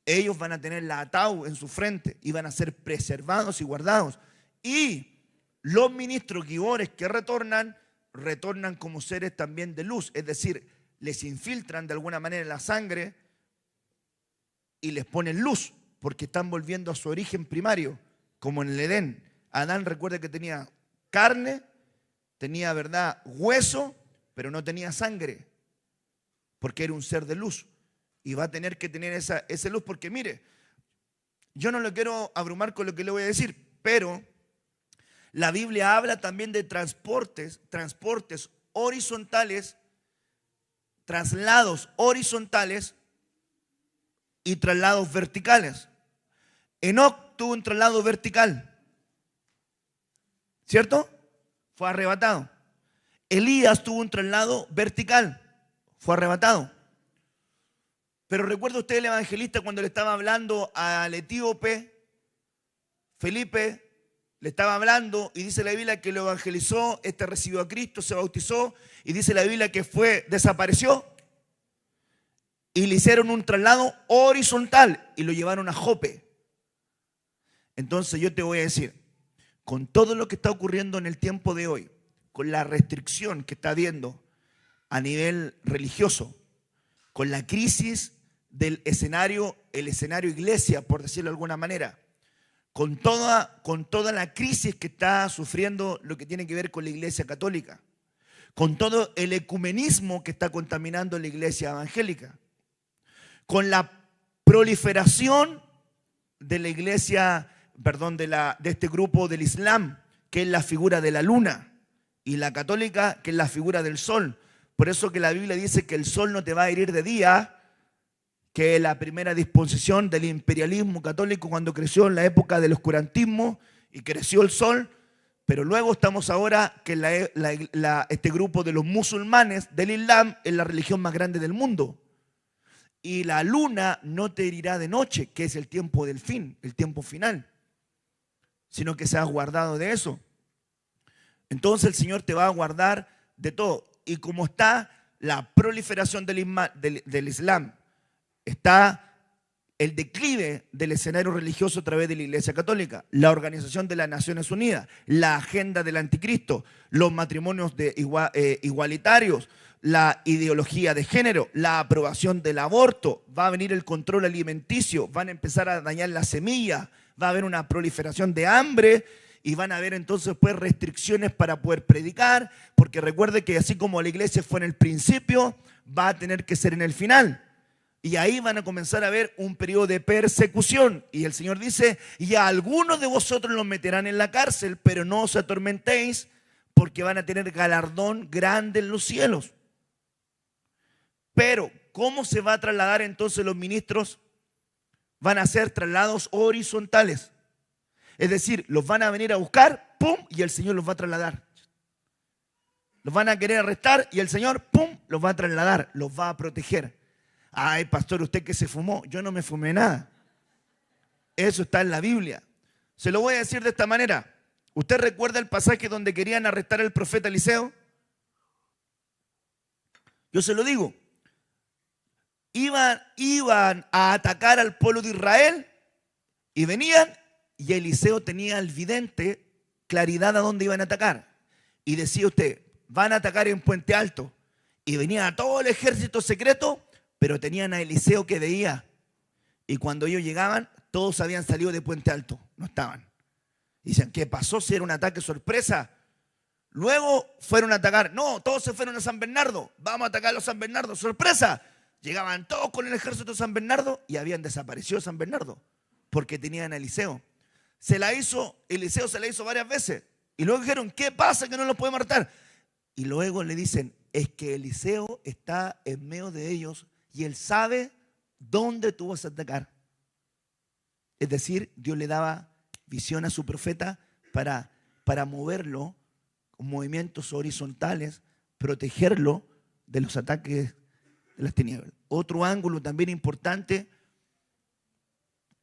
ellos van a tener la ataúd en su frente y van a ser preservados y guardados. Y los ministros guibores que retornan como seres también de luz, es decir, les infiltran de alguna manera la sangre y les ponen luz, porque están volviendo a su origen primario, como en el Edén. Adán, recuerda que tenía carne, tenía, ¿verdad?, hueso, pero no tenía sangre, porque era un ser de luz. Y va a tener que tener esa luz, porque mire, yo no lo quiero abrumar con lo que le voy a decir, pero la Biblia habla también de transportes horizontales traslados horizontales y traslados verticales. Enoc tuvo un traslado vertical, ¿cierto? Fue arrebatado. Elías tuvo un traslado vertical, fue arrebatado. Pero recuerda usted el evangelista cuando le estaba hablando al etíope, Felipe, le estaba hablando y dice la Biblia que lo evangelizó, recibió a Cristo, se bautizó y dice la Biblia que desapareció y le hicieron un traslado horizontal y lo llevaron a Jope. Entonces yo te voy a decir, con todo lo que está ocurriendo en el tiempo de hoy, con la restricción que está habiendo a nivel religioso, con la crisis del escenario, el escenario iglesia, por decirlo de alguna manera, con toda la crisis que está sufriendo lo que tiene que ver con la iglesia católica, con todo el ecumenismo que está contaminando la iglesia evangélica, con la proliferación de la iglesia, de este grupo del Islam, que es la figura de la luna, y la católica, que es la figura del sol. Por eso que la Biblia dice que el sol no te va a herir de día, que es la primera disposición del imperialismo católico cuando creció en la época del oscurantismo y creció el sol. Pero luego estamos ahora que este grupo de los musulmanes del Islam es la religión más grande del mundo. Y la luna no te herirá de noche, que es el tiempo del fin, el tiempo final, sino que se ha guardado de eso. Entonces el Señor te va a guardar de todo. Y como está la proliferación del Islam, está el declive del escenario religioso a través de la Iglesia Católica, la Organización de las Naciones Unidas, la agenda del anticristo, los matrimonios igualitarios, la ideología de género, la aprobación del aborto, va a venir el control alimenticio, van a empezar a dañar la semilla, va a haber una proliferación de hambre y van a haber entonces pues restricciones para poder predicar, porque recuerde que así como la iglesia fue en el principio, va a tener que ser en el final. Y ahí van a comenzar a ver un periodo de persecución. Y el Señor dice, y a algunos de vosotros los meterán en la cárcel, pero no os atormentéis, porque van a tener galardón grande en los cielos. Pero, ¿cómo se va a trasladar entonces los ministros? Van a ser traslados horizontales. Es decir, los van a venir a buscar, ¡pum!, y el Señor los va a trasladar. Los van a querer arrestar y el Señor, ¡pum!, los va a trasladar, los va a proteger. Ay, pastor, usted que se fumó, yo no me fumé nada. Eso está en la Biblia. Se lo voy a decir de esta manera. ¿Usted recuerda el pasaje donde querían arrestar al profeta Eliseo? Yo se lo digo. Iban a atacar al pueblo de Israel y venían y Eliseo tenía al vidente claridad a dónde iban a atacar. Y decía usted, van a atacar en Puente Alto. Y venía todo el ejército secreto, pero tenían a Eliseo que veía. Y cuando ellos llegaban, todos habían salido de Puente Alto, no estaban. Dicen, ¿qué pasó? Si era un ataque sorpresa. Luego fueron a atacar. No, todos se fueron a San Bernardo. Vamos a atacar a los San Bernardo. ¡Sorpresa! Llegaban todos con el ejército de San Bernardo y habían desaparecido San Bernardo porque tenían a Eliseo. Eliseo se la hizo varias veces. Y luego dijeron, ¿qué pasa que no los podemos matar? Y luego le dicen, es que Eliseo está en medio de ellos y él sabe dónde tú vas a atacar. Es decir, Dios le daba visión a su profeta para moverlo con movimientos horizontales, protegerlo de los ataques de las tinieblas. Otro ángulo también importante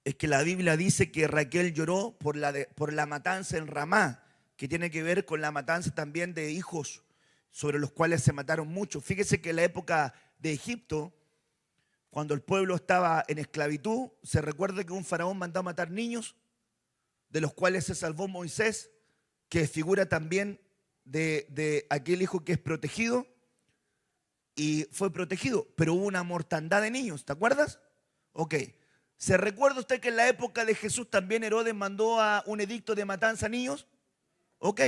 es que la Biblia dice que Raquel lloró por la matanza en Ramá, que tiene que ver con la matanza también de hijos, sobre los cuales se mataron muchos. Fíjese que en la época de Egipto, cuando el pueblo estaba en esclavitud, se recuerda que un faraón mandó a matar niños, de los cuales se salvó Moisés, que figura también de aquel hijo que es protegido, y fue protegido, pero hubo una mortandad de niños, ¿te acuerdas? Ok. ¿Se recuerda usted que en la época de Jesús también Herodes mandó a un edicto de matanza a niños? Ok.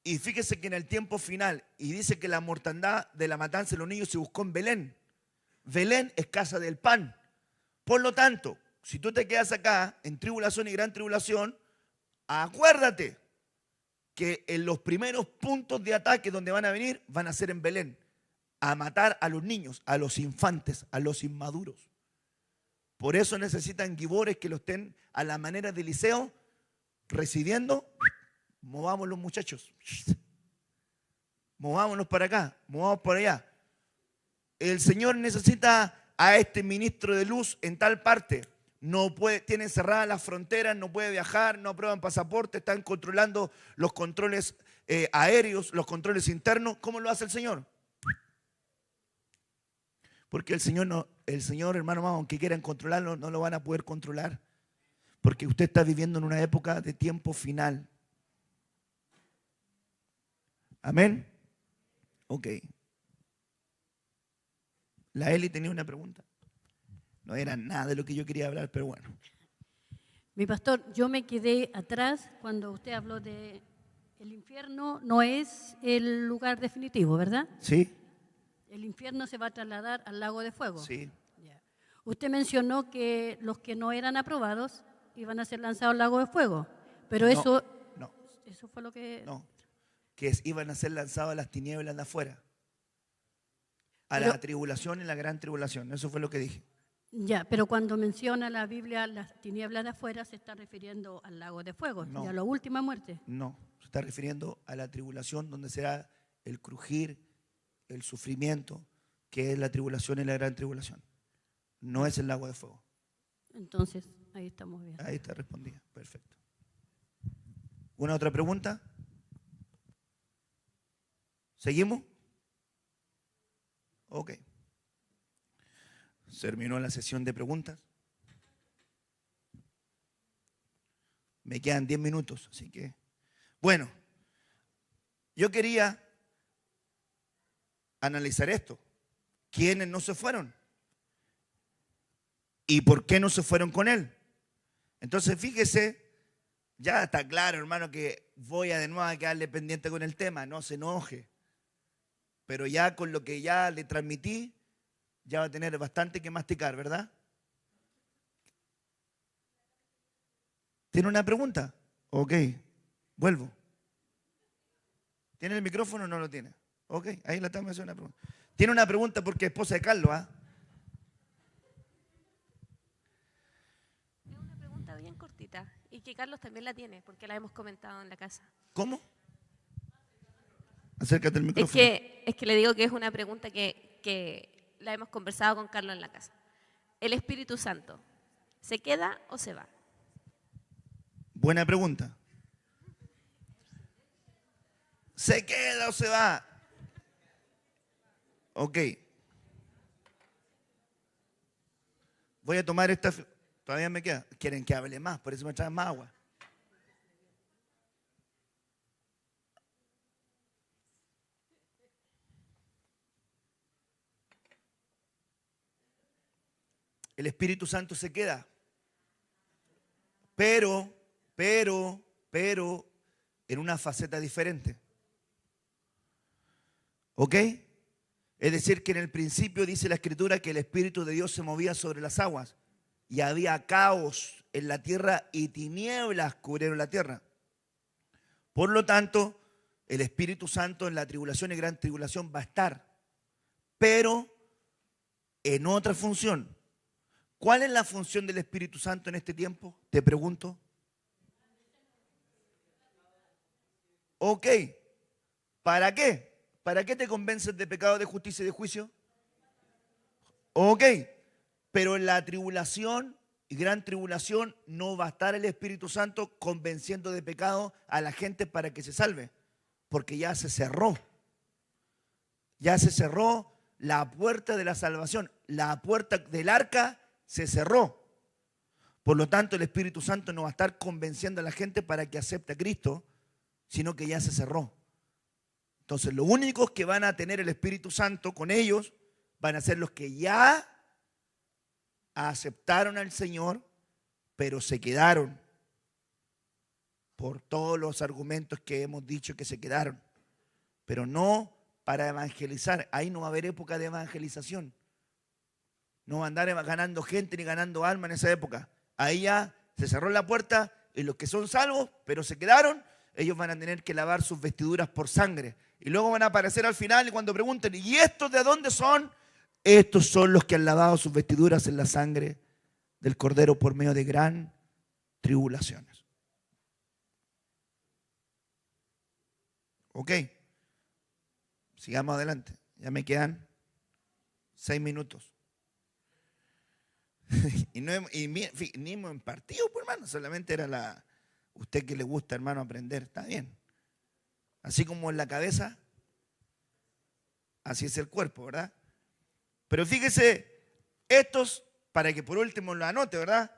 Y fíjese que en el tiempo final, y dice que la mortandad de la matanza de los niños se buscó en Belén. Belén es casa del pan. Por lo tanto, si tú te quedas acá en tribulación y gran tribulación, acuérdate que en los primeros puntos de ataque donde van a venir, van a ser en Belén. a matar a los niños, a los infantes, a los inmaduros. Por eso necesitan gibores que lo estén a la manera de Eliseo, recibiendo. Movamos los muchachos. Movámonos para acá, movamos para allá. El Señor necesita a este ministro de luz en tal parte. No puede, tienen cerradas las fronteras, no puede viajar, no aprueban pasaporte, están controlando los controles aéreos, los controles internos. ¿Cómo lo hace el Señor? Porque el Señor, hermano, aunque quieran controlarlo, no lo van a poder controlar. Porque usted está viviendo en una época de tiempo final. Amén. Ok. La Eli tenía una pregunta. No era nada de lo que yo quería hablar, pero bueno. Mi pastor, yo me quedé atrás cuando usted habló de el infierno no es el lugar definitivo, ¿verdad? Sí. El infierno se va a trasladar al lago de fuego. Sí. Ya. Usted mencionó que los que no eran aprobados iban a ser lanzados al lago de fuego, pero No, eso fue lo que... No, que iban a ser lanzados a las tinieblas de afuera, a Pero- la tribulación y la gran tribulación. Eso fue lo que dije. Ya, pero cuando menciona la Biblia las tinieblas de afuera se está refiriendo al lago de fuego No. y a la última muerte. No, se está refiriendo a la tribulación donde será el crujir, el sufrimiento, que es la tribulación y la gran tribulación. No es el lago de fuego. Entonces, ahí estamos bien. Ahí está respondida. Perfecto. ¿Una otra pregunta? ¿Seguimos? Ok. Se terminó la sesión de preguntas. Me quedan 10 minutos, así que... Bueno, yo quería analizar esto. ¿Quiénes no se fueron? ¿Y por qué no se fueron con él? Entonces, fíjese, ya está claro, hermano, que voy a de nuevo a quedarle pendiente con el tema, no se enoje. Pero ya con lo que ya le transmití, ya va a tener bastante que masticar, ¿verdad? ¿Tiene una pregunta? Ok, vuelvo. ¿Tiene el micrófono o no lo tiene? Ok, ahí la estamos haciendo una pregunta. Tiene una pregunta porque es esposa de Carlos, ¿ah? Es una pregunta bien cortita y que Carlos también la tiene porque la hemos comentado en la casa. ¿Cómo? Acércate al Es micrófono. que le digo que es una pregunta que la hemos conversado con Carlos en la casa. ¿El Espíritu Santo se queda o se va? Buena pregunta. ¿Se queda o se va? Ok. Voy a tomar esta... Todavía me queda. Quieren que hable más, por eso me traen más agua. El Espíritu Santo se queda. Pero, en una faceta diferente. ¿Ok? Es decir, que en el principio dice la Escritura que el Espíritu de Dios se movía sobre las aguas y había caos en la tierra y tinieblas cubrieron la tierra. Por lo tanto, el Espíritu Santo en la tribulación y gran tribulación va a estar, pero en otra función. ¿Cuál es la función del Espíritu Santo en este tiempo? Te pregunto. Ok, ¿para qué? ¿Para qué te convences de pecado, de justicia y de juicio? Ok, pero en la tribulación y gran tribulación no va a estar el Espíritu Santo convenciendo de pecado a la gente para que se salve, porque ya se cerró. Ya se cerró la puerta de la salvación, la puerta del arca se cerró. Por lo tanto, el Espíritu Santo no va a estar convenciendo a la gente para que acepte a Cristo, sino que ya se cerró. Entonces, los únicos que van a tener el Espíritu Santo con ellos van a ser los que ya aceptaron al Señor, pero se quedaron por todos los argumentos que hemos dicho que se quedaron, pero no para evangelizar. Ahí no va a haber época de evangelización. No va a andar ganando gente ni ganando alma en esa época. Ahí ya se cerró la puerta y los que son salvos, pero se quedaron, ellos van a tener que lavar sus vestiduras por sangre. Y luego van a aparecer al final y cuando pregunten, ¿y estos de dónde son? Estos son los que han lavado sus vestiduras en la sangre del Cordero por medio de gran tribulaciones. Ok. Sigamos adelante. Ya me quedan 6 minutos. y ni hemos impartido, pues, hermano. Solamente era usted que le gusta, hermano, aprender. Está bien. Así como en la cabeza, así es el cuerpo, ¿verdad? Pero fíjese, estos, para que por último lo anote, ¿verdad?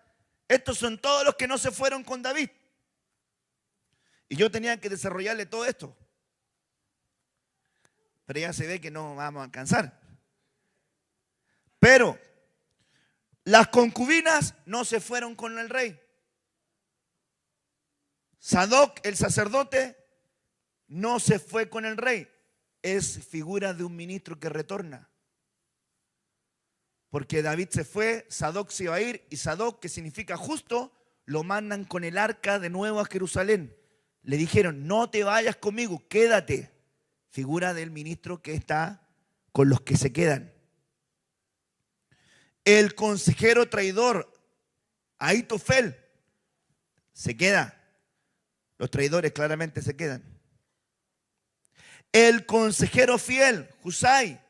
Estos son todos los que no se fueron con David. Y yo tenía que desarrollarle todo esto. Pero ya se ve que no vamos a alcanzar. Pero las concubinas no se fueron con el rey. Sadoc, el sacerdote, no se fue con el rey. Es figura de un ministro que retorna. Porque David se fue, Sadoc se iba a ir, y Sadoc, que significa justo, lo mandan con el arca de nuevo a Jerusalén. Le dijeron, no te vayas conmigo, quédate. Figura del ministro que está con los que se quedan. El consejero traidor, Ahitofel, se queda. Los traidores claramente se quedan. El consejero fiel, Husai,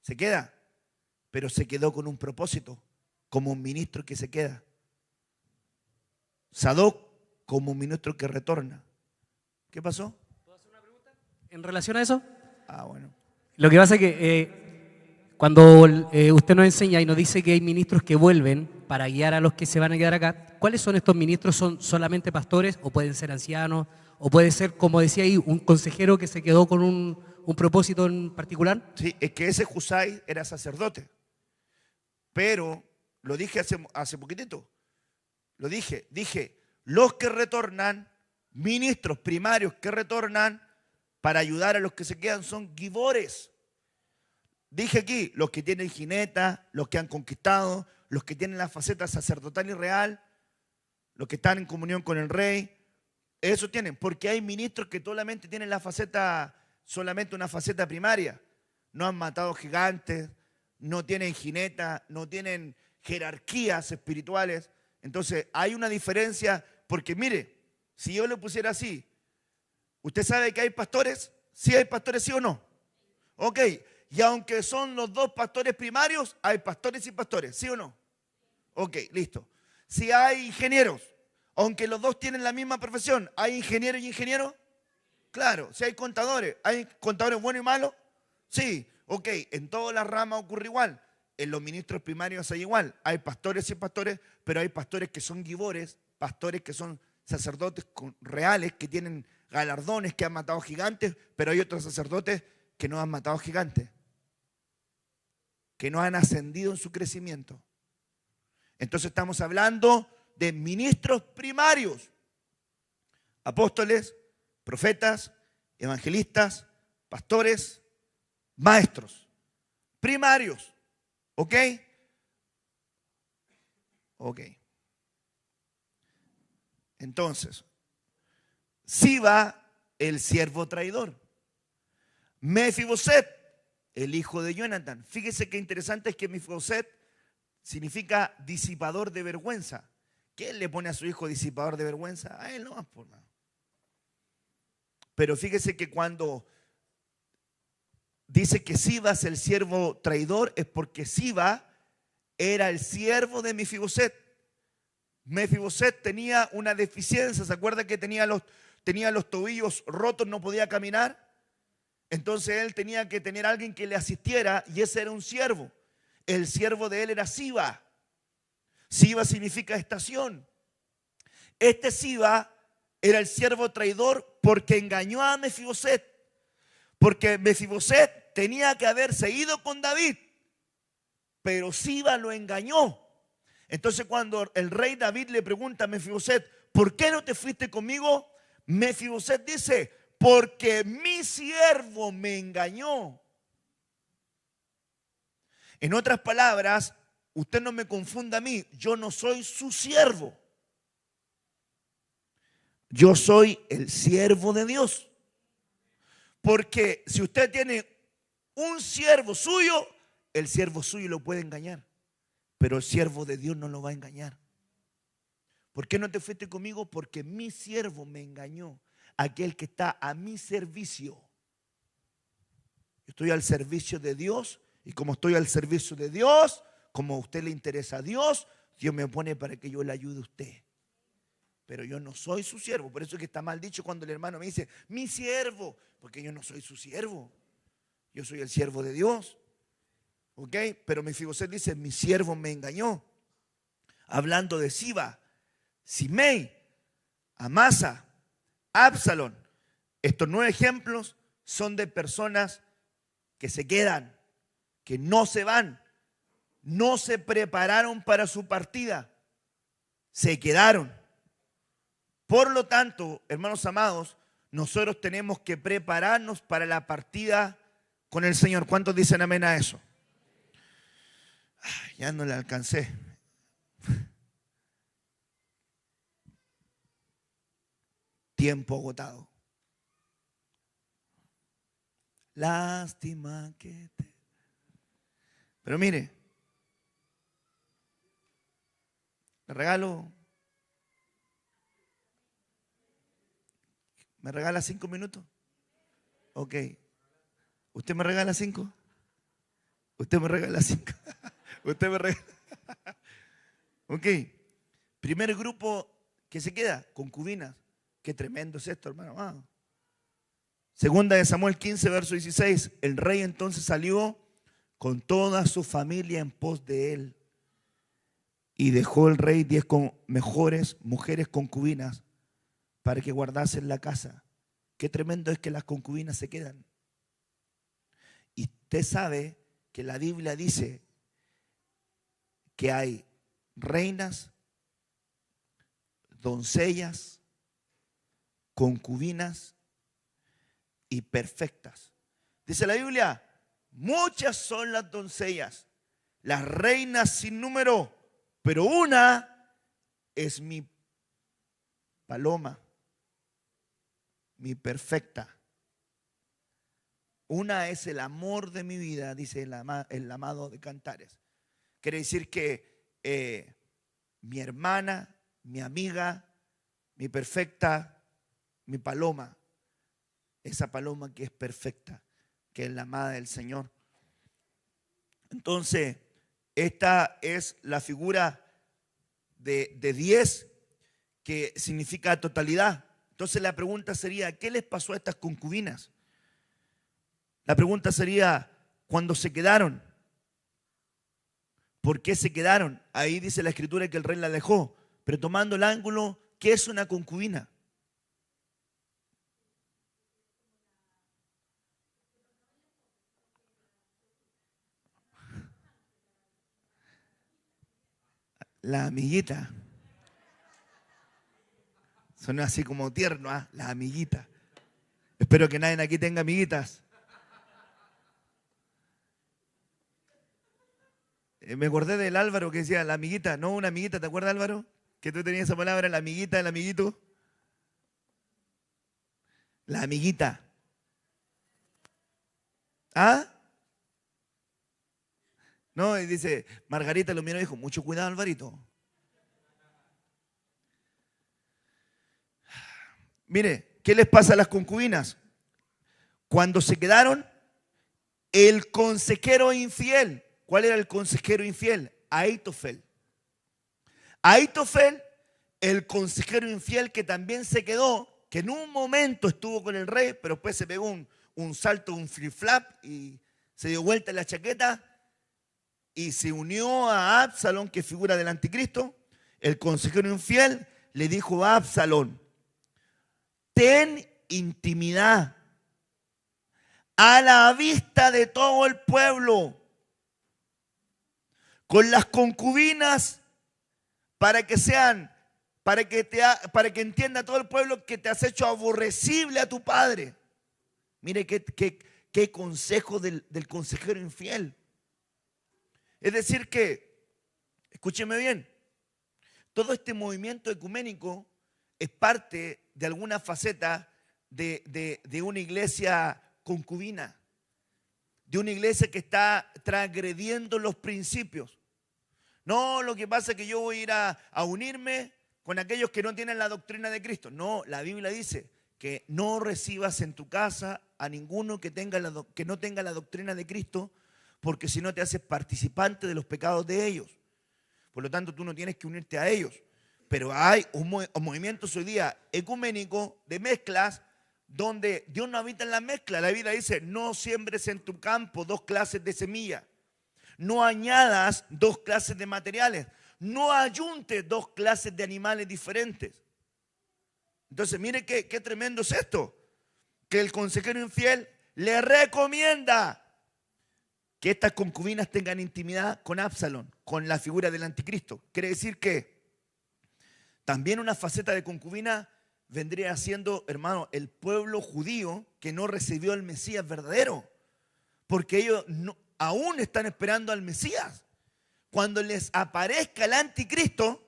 se queda. Pero se quedó con un propósito, como un ministro que se queda. Sadoc, como un ministro que retorna. ¿Qué pasó? ¿Puedo hacer una pregunta en relación a eso? Bueno. Lo que pasa es que cuando usted nos enseña y nos dice que hay ministros que vuelven para guiar a los que se van a quedar acá, ¿cuáles son estos ministros? ¿Son solamente pastores o pueden ser ancianos? ¿O puede ser, como decía ahí, un consejero que se quedó con un propósito en particular? Sí, es que ese Husai era sacerdote. Pero, lo dije hace poquitito, dije, los que retornan, ministros primarios que retornan para ayudar a los que se quedan son gibores. Dije aquí, los que tienen jineta, los que han conquistado, los que tienen la faceta sacerdotal y real, los que están en comunión con el rey, eso tienen, porque hay ministros que solamente tienen solamente una faceta primaria. No han matado gigantes, no tienen jineta, no tienen jerarquías espirituales. Entonces hay una diferencia, porque mire, si yo lo pusiera así, ¿usted sabe que hay pastores? ¿Sí hay pastores, sí o no? Ok, y aunque son los dos pastores primarios, hay pastores y pastores, ¿sí o no? Ok, listo. Si hay ingenieros, aunque los dos tienen la misma profesión, ¿hay ingeniero y ingeniero? Claro. Si hay contadores buenos y malos, sí. Ok, en todas las ramas ocurre igual. En los ministros primarios hay igual. Hay pastores y pastores, pero hay pastores que son gibores, pastores que son sacerdotes reales, que tienen galardones, que han matado gigantes, pero hay otros sacerdotes que no han matado gigantes, que no han ascendido en su crecimiento. Entonces estamos hablando de ministros primarios, apóstoles, profetas, evangelistas, pastores, maestros, primarios, ¿ok? Ok. Entonces, Siba, el siervo traidor. Mefiboset, el hijo de Jonathan. Fíjese qué interesante es que Mefiboset significa disipador de vergüenza. ¿Quién le pone a su hijo disipador de vergüenza? A él no, por nada. Pero fíjese que cuando dice que Siba es el siervo traidor, es porque Siba era el siervo de Mefiboset. Mefiboset tenía una deficiencia, ¿se acuerda que tenía los tobillos rotos, no podía caminar? Entonces él tenía que tener a alguien que le asistiera y ese era un siervo. El siervo de él era Siba. Siba significa estación. Este Siba era el siervo traidor porque engañó a Mefiboset. Porque Mefiboset tenía que haberse ido con David, pero Siba lo engañó. Entonces cuando el rey David le pregunta a Mefiboset, ¿por qué no te fuiste conmigo? Mefiboset dice, porque mi siervo me engañó. En otras palabras, usted no me confunda a mí, yo no soy su siervo. Yo soy el siervo de Dios. Porque si usted tiene un siervo suyo, el siervo suyo lo puede engañar, pero el siervo de Dios no lo va a engañar. ¿Por qué no te fuiste conmigo? Porque mi siervo me engañó, aquel que está a mi servicio. Yo estoy al servicio de Dios, y como estoy al servicio de Dios, como a usted le interesa a Dios, Dios me pone para que yo le ayude a usted. Pero yo no soy su siervo. Por eso es que está mal dicho cuando el hermano me dice, mi siervo, porque yo no soy su siervo. Yo soy el siervo de Dios. ¿Ok? Pero Mefiboset dice, mi siervo me engañó. Hablando de Siba, Simei, Amasa, Absalón. Estos 9 ejemplos son de personas que se quedan, que no se van, no se prepararon para su partida, se quedaron. Por lo tanto, hermanos amados, nosotros tenemos que prepararnos para la partida con el Señor. ¿Cuántos dicen amén a eso? Ya no le alcancé. Tiempo agotado. Lástima que te... Pero mire, le regalo. ¿Me regala 5 minutos? Ok. ¿Usted me regala 5? ¿Usted me regala 5? ¿Usted me regala? Ok. Primer grupo que se queda, concubinas. Qué tremendo es esto, hermano amado. Segunda de Samuel 15, verso 16. El rey entonces salió con toda su familia en pos de él. Y dejó el rey 10 mejores mujeres concubinas para que guardasen la casa. Qué tremendo es que las concubinas se quedan. Y usted sabe que la Biblia dice que hay reinas, doncellas, concubinas y perfectas. Dice la Biblia, muchas son las doncellas, las reinas sin número, pero una es mi paloma, mi perfecta. Una es el amor de mi vida, dice el amado de Cantares. Quiere decir que mi hermana, mi amiga, mi perfecta, mi paloma, esa paloma que es perfecta, que es la amada del Señor. Entonces, esta es la figura de 10 que significa totalidad. Entonces la pregunta sería, ¿qué les pasó a estas concubinas? La pregunta sería, ¿cuándo se quedaron? ¿Por qué se quedaron? Ahí dice la escritura que el rey la dejó, pero tomando el ángulo, ¿qué es una concubina? La amiguita. Suena así como tierno, ¿ah? La amiguita. Espero que nadie aquí tenga amiguitas. Me acordé del Álvaro que decía la amiguita, no una amiguita, ¿te acuerdas, Álvaro? Que tú tenías esa palabra, la amiguita, el amiguito. La amiguita. ¿Ah? No, y dice, Margarita lo miró y dijo, mucho cuidado, Alvarito. Mire, ¿qué les pasa a las concubinas? Cuando se quedaron, el consejero infiel. ¿Cuál era el consejero infiel? Ahitofel. Ahitofel, el consejero infiel que también se quedó, que en un momento estuvo con el rey, pero después se pegó un salto, un flip-flap y se dio vuelta en la chaqueta y se unió a Absalón, que figura del anticristo. El consejero infiel le dijo a Absalón, ten intimidad a la vista de todo el pueblo con las concubinas para que entienda todo el pueblo que te has hecho aborrecible a tu padre. Mire qué consejo del consejero infiel. Es decir que, escúcheme bien, todo este movimiento ecuménico es parte de alguna faceta de una iglesia concubina, de una iglesia que está transgrediendo los principios. No, lo que pasa es que yo voy a ir a unirme con aquellos que no tienen la doctrina de Cristo. No, la Biblia dice que no recibas en tu casa a ninguno que no tenga la doctrina de Cristo, porque si no te haces participante de los pecados de ellos. Por lo tanto, tú no tienes que unirte a ellos. Pero hay un movimiento hoy día ecuménico de mezclas, donde Dios no habita en la mezcla. La Biblia dice, no siembres en tu campo 2 clases de semilla. No añadas 2 clases de materiales. No ayuntes 2 clases de animales diferentes. Entonces, mire qué tremendo es esto. Que el consejero infiel le recomienda que estas concubinas tengan intimidad con Absalón, con la figura del anticristo. Quiere decir que también una faceta de concubina vendría siendo, hermano, el pueblo judío que no recibió al Mesías verdadero. Porque ellos aún están esperando al Mesías. Cuando les aparezca el anticristo,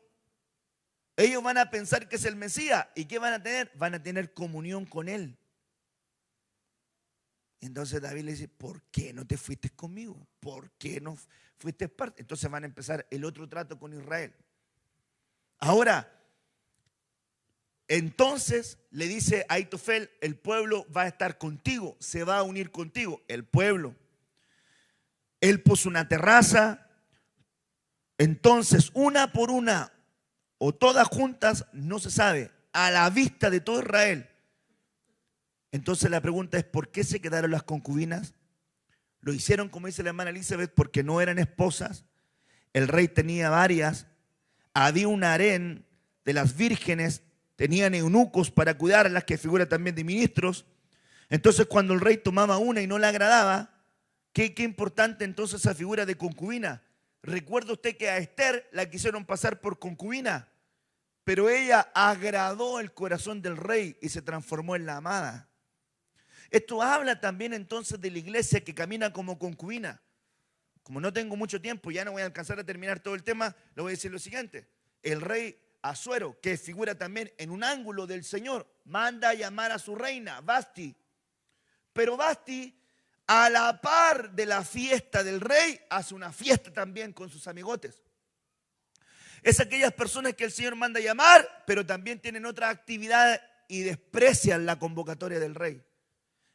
ellos van a pensar que es el Mesías. ¿Y qué van a tener? Van a tener comunión con él. Entonces David le dice, ¿por qué no te fuiste conmigo? ¿Por qué no fuiste parte? Entonces van a empezar el otro trato con Israel. Ahora, entonces le dice a Ahitofel, el pueblo va a estar contigo, se va a unir contigo, el pueblo. Él puso una terraza, entonces una por una o todas juntas, no se sabe, a la vista de todo Israel. Entonces la pregunta es, ¿por qué se quedaron las concubinas? Lo hicieron, como dice la hermana Elizabeth, porque no eran esposas. El rey tenía varias. Había un harén de las vírgenes, tenían eunucos para cuidarlas, que figura también de ministros. Entonces cuando el rey tomaba una y no le agradaba, qué importante entonces esa figura de concubina. Recuerda usted que a Esther la quisieron pasar por concubina, pero ella agradó el corazón del rey y se transformó en la amada. Esto habla también entonces de la iglesia que camina como concubina. Como no tengo mucho tiempo, ya no voy a alcanzar a terminar todo el tema, le voy a decir lo siguiente. El rey Asuero, que figura también en un ángulo del Señor, manda a llamar a su reina, Vasti. Pero Vasti, a la par de la fiesta del rey, hace una fiesta también con sus amigotes. Es aquellas personas que el Señor manda a llamar, pero también tienen otra actividad y desprecian la convocatoria del rey.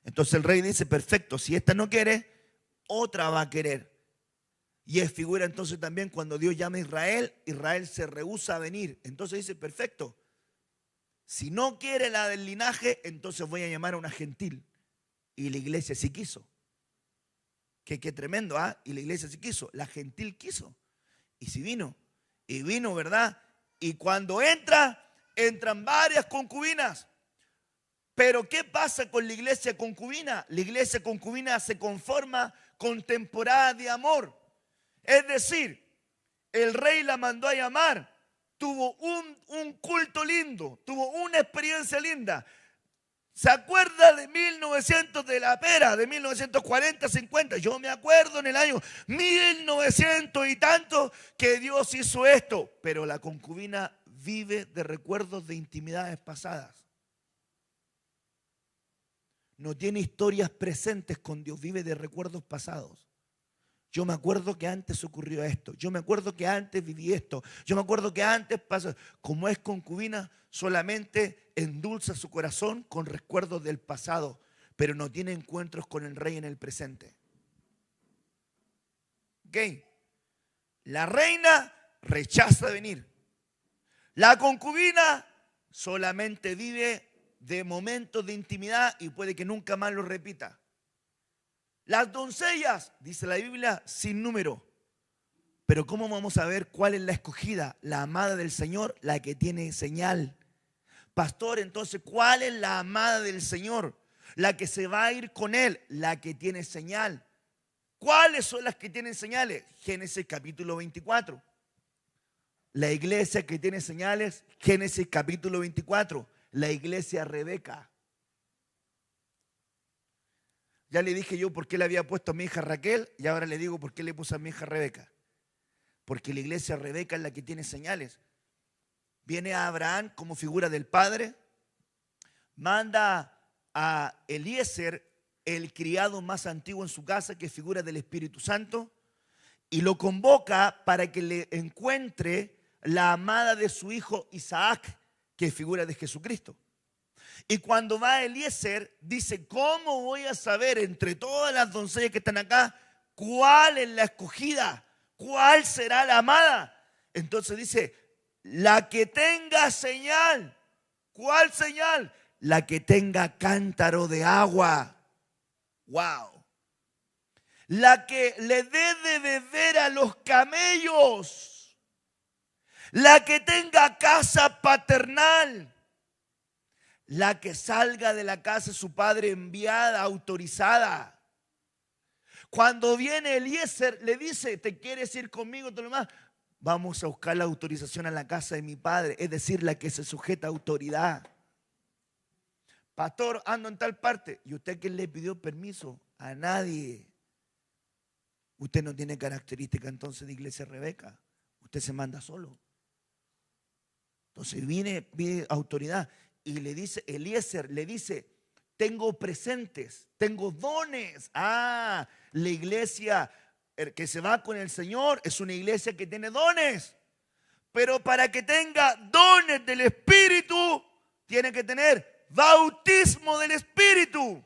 Entonces el rey dice, perfecto, si esta no quiere, otra va a querer. Y es figura entonces también cuando Dios llama a Israel, Israel se rehúsa a venir. Entonces dice, perfecto, si no quiere la del linaje, entonces voy a llamar a una gentil. Y la iglesia sí quiso. Qué tremendo, ¿ah? Y la iglesia sí quiso, la gentil quiso. Y sí vino, y vino, ¿verdad? Y cuando entran varias concubinas. Pero ¿qué pasa con la iglesia concubina? La iglesia concubina se conforma con temporada de amor. Es decir, el rey la mandó a llamar, tuvo un culto lindo, tuvo una experiencia linda. ¿Se acuerda de 1900 de la pera, de 1940, 50? Yo me acuerdo en el año 1900 y tanto que Dios hizo esto. Pero la concubina vive de recuerdos de intimidades pasadas. No tiene historias presentes con Dios, vive de recuerdos pasados. Yo me acuerdo que antes ocurrió esto, yo me acuerdo que antes viví esto, yo me acuerdo que antes pasó. Como es concubina, solamente endulza su corazón con recuerdos del pasado, pero no tiene encuentros con el rey en el presente. ¿Ok? La reina rechaza venir. La concubina solamente vive de momentos de intimidad y puede que nunca más lo repita. Las doncellas, dice la Biblia, sin número. Pero ¿cómo vamos a ver cuál es la escogida? La amada del Señor, la que tiene señal. Pastor, entonces, ¿cuál es la amada del Señor? La que se va a ir con Él, la que tiene señal. ¿Cuáles son las que tienen señales? Génesis capítulo 24. La iglesia que tiene señales, Génesis capítulo 24. La iglesia Rebeca. Ya le dije yo por qué le había puesto a mi hija Raquel y ahora le digo por qué le puse a mi hija Rebeca. Porque la iglesia Rebeca es la que tiene señales. Viene a Abraham como figura del padre, manda a Eliezer el criado más antiguo en su casa, que es figura del Espíritu Santo, y lo convoca para que le encuentre la amada de su hijo Isaac, que es figura de Jesucristo. Y cuando va Eliezer, dice: ¿cómo voy a saber entre todas las doncellas que están acá cuál es la escogida? ¿Cuál será la amada? Entonces dice: la que tenga señal. ¿Cuál señal? La que tenga cántaro de agua. ¡Wow! La que le dé de beber a los camellos. La que tenga casa paternal. La que salga de la casa de su padre enviada, autorizada. Cuando viene Eliezer, le dice: ¿te quieres ir conmigo? Todo lo demás. Vamos a buscar la autorización a la casa de mi padre, es decir, la que se sujeta a autoridad. Pastor, ando en tal parte. ¿Y usted quién le pidió permiso? A nadie. Usted no tiene característica entonces de iglesia Rebeca. Usted se manda solo. Entonces pide autoridad y le dice, Eliezer le dice: tengo presentes, tengo dones. La iglesia que se va con el Señor es una iglesia que tiene dones. Pero para que tenga dones del Espíritu, tiene que tener bautismo del Espíritu.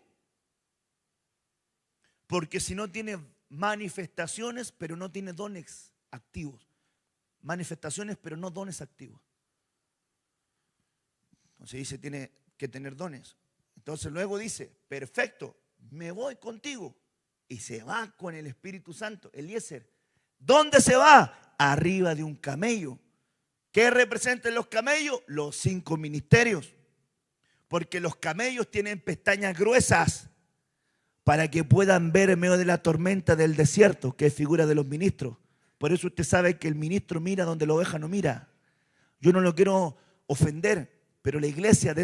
Porque si no, tiene manifestaciones, pero no tiene dones activos. Manifestaciones, pero no dones activos. Entonces dice: tiene que tener dones. Entonces luego dice: perfecto, me voy contigo. Y se va con el Espíritu Santo. Eliezer, ¿dónde se va? Arriba de un camello. ¿Qué representan los camellos? Los 5 ministerios. Porque los camellos tienen pestañas gruesas para que puedan ver en medio de la tormenta del desierto, que es figura de los ministros. Por eso usted sabe que el ministro mira donde la oveja no mira. Yo no lo quiero ofender, pero la iglesia,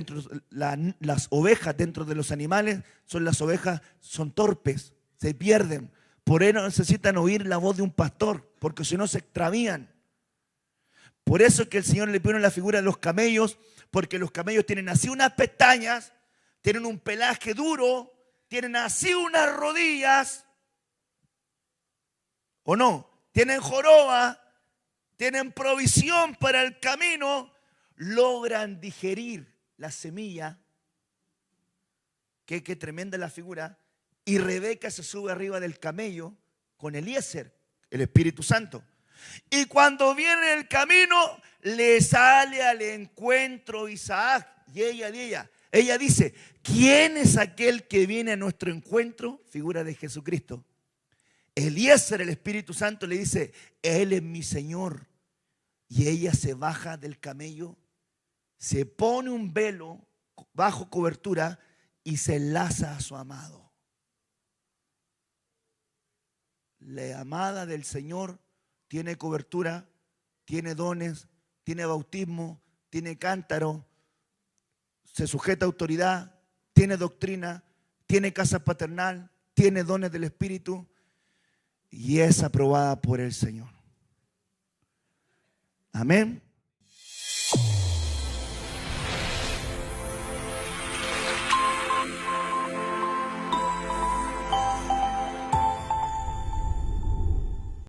las ovejas dentro de los animales, las ovejas son torpes, se pierden. Por eso necesitan oír la voz de un pastor, porque si no se extravían. Por eso es que el Señor le pone la figura de los camellos, porque los camellos tienen así unas pestañas, tienen un pelaje duro, tienen así unas rodillas, ¿o no? Tienen joroba, tienen provisión para el camino, logran digerir la semilla. Qué tremenda la figura. Y Rebeca se sube arriba del camello con Eliezer, el Espíritu Santo. Y cuando viene el camino, le sale al encuentro Isaac. Y ella dice: ¿quién es aquel que viene a nuestro encuentro? Figura de Jesucristo. Eliezer, el Espíritu Santo, le dice: Él es mi Señor. Y ella se baja del camello, se pone un velo bajo cobertura y se enlaza a su amado. La amada del Señor tiene cobertura, tiene dones, tiene bautismo, tiene cántaro, se sujeta a autoridad, tiene doctrina, tiene casa paternal, tiene dones del Espíritu y es aprobada por el Señor. Amén.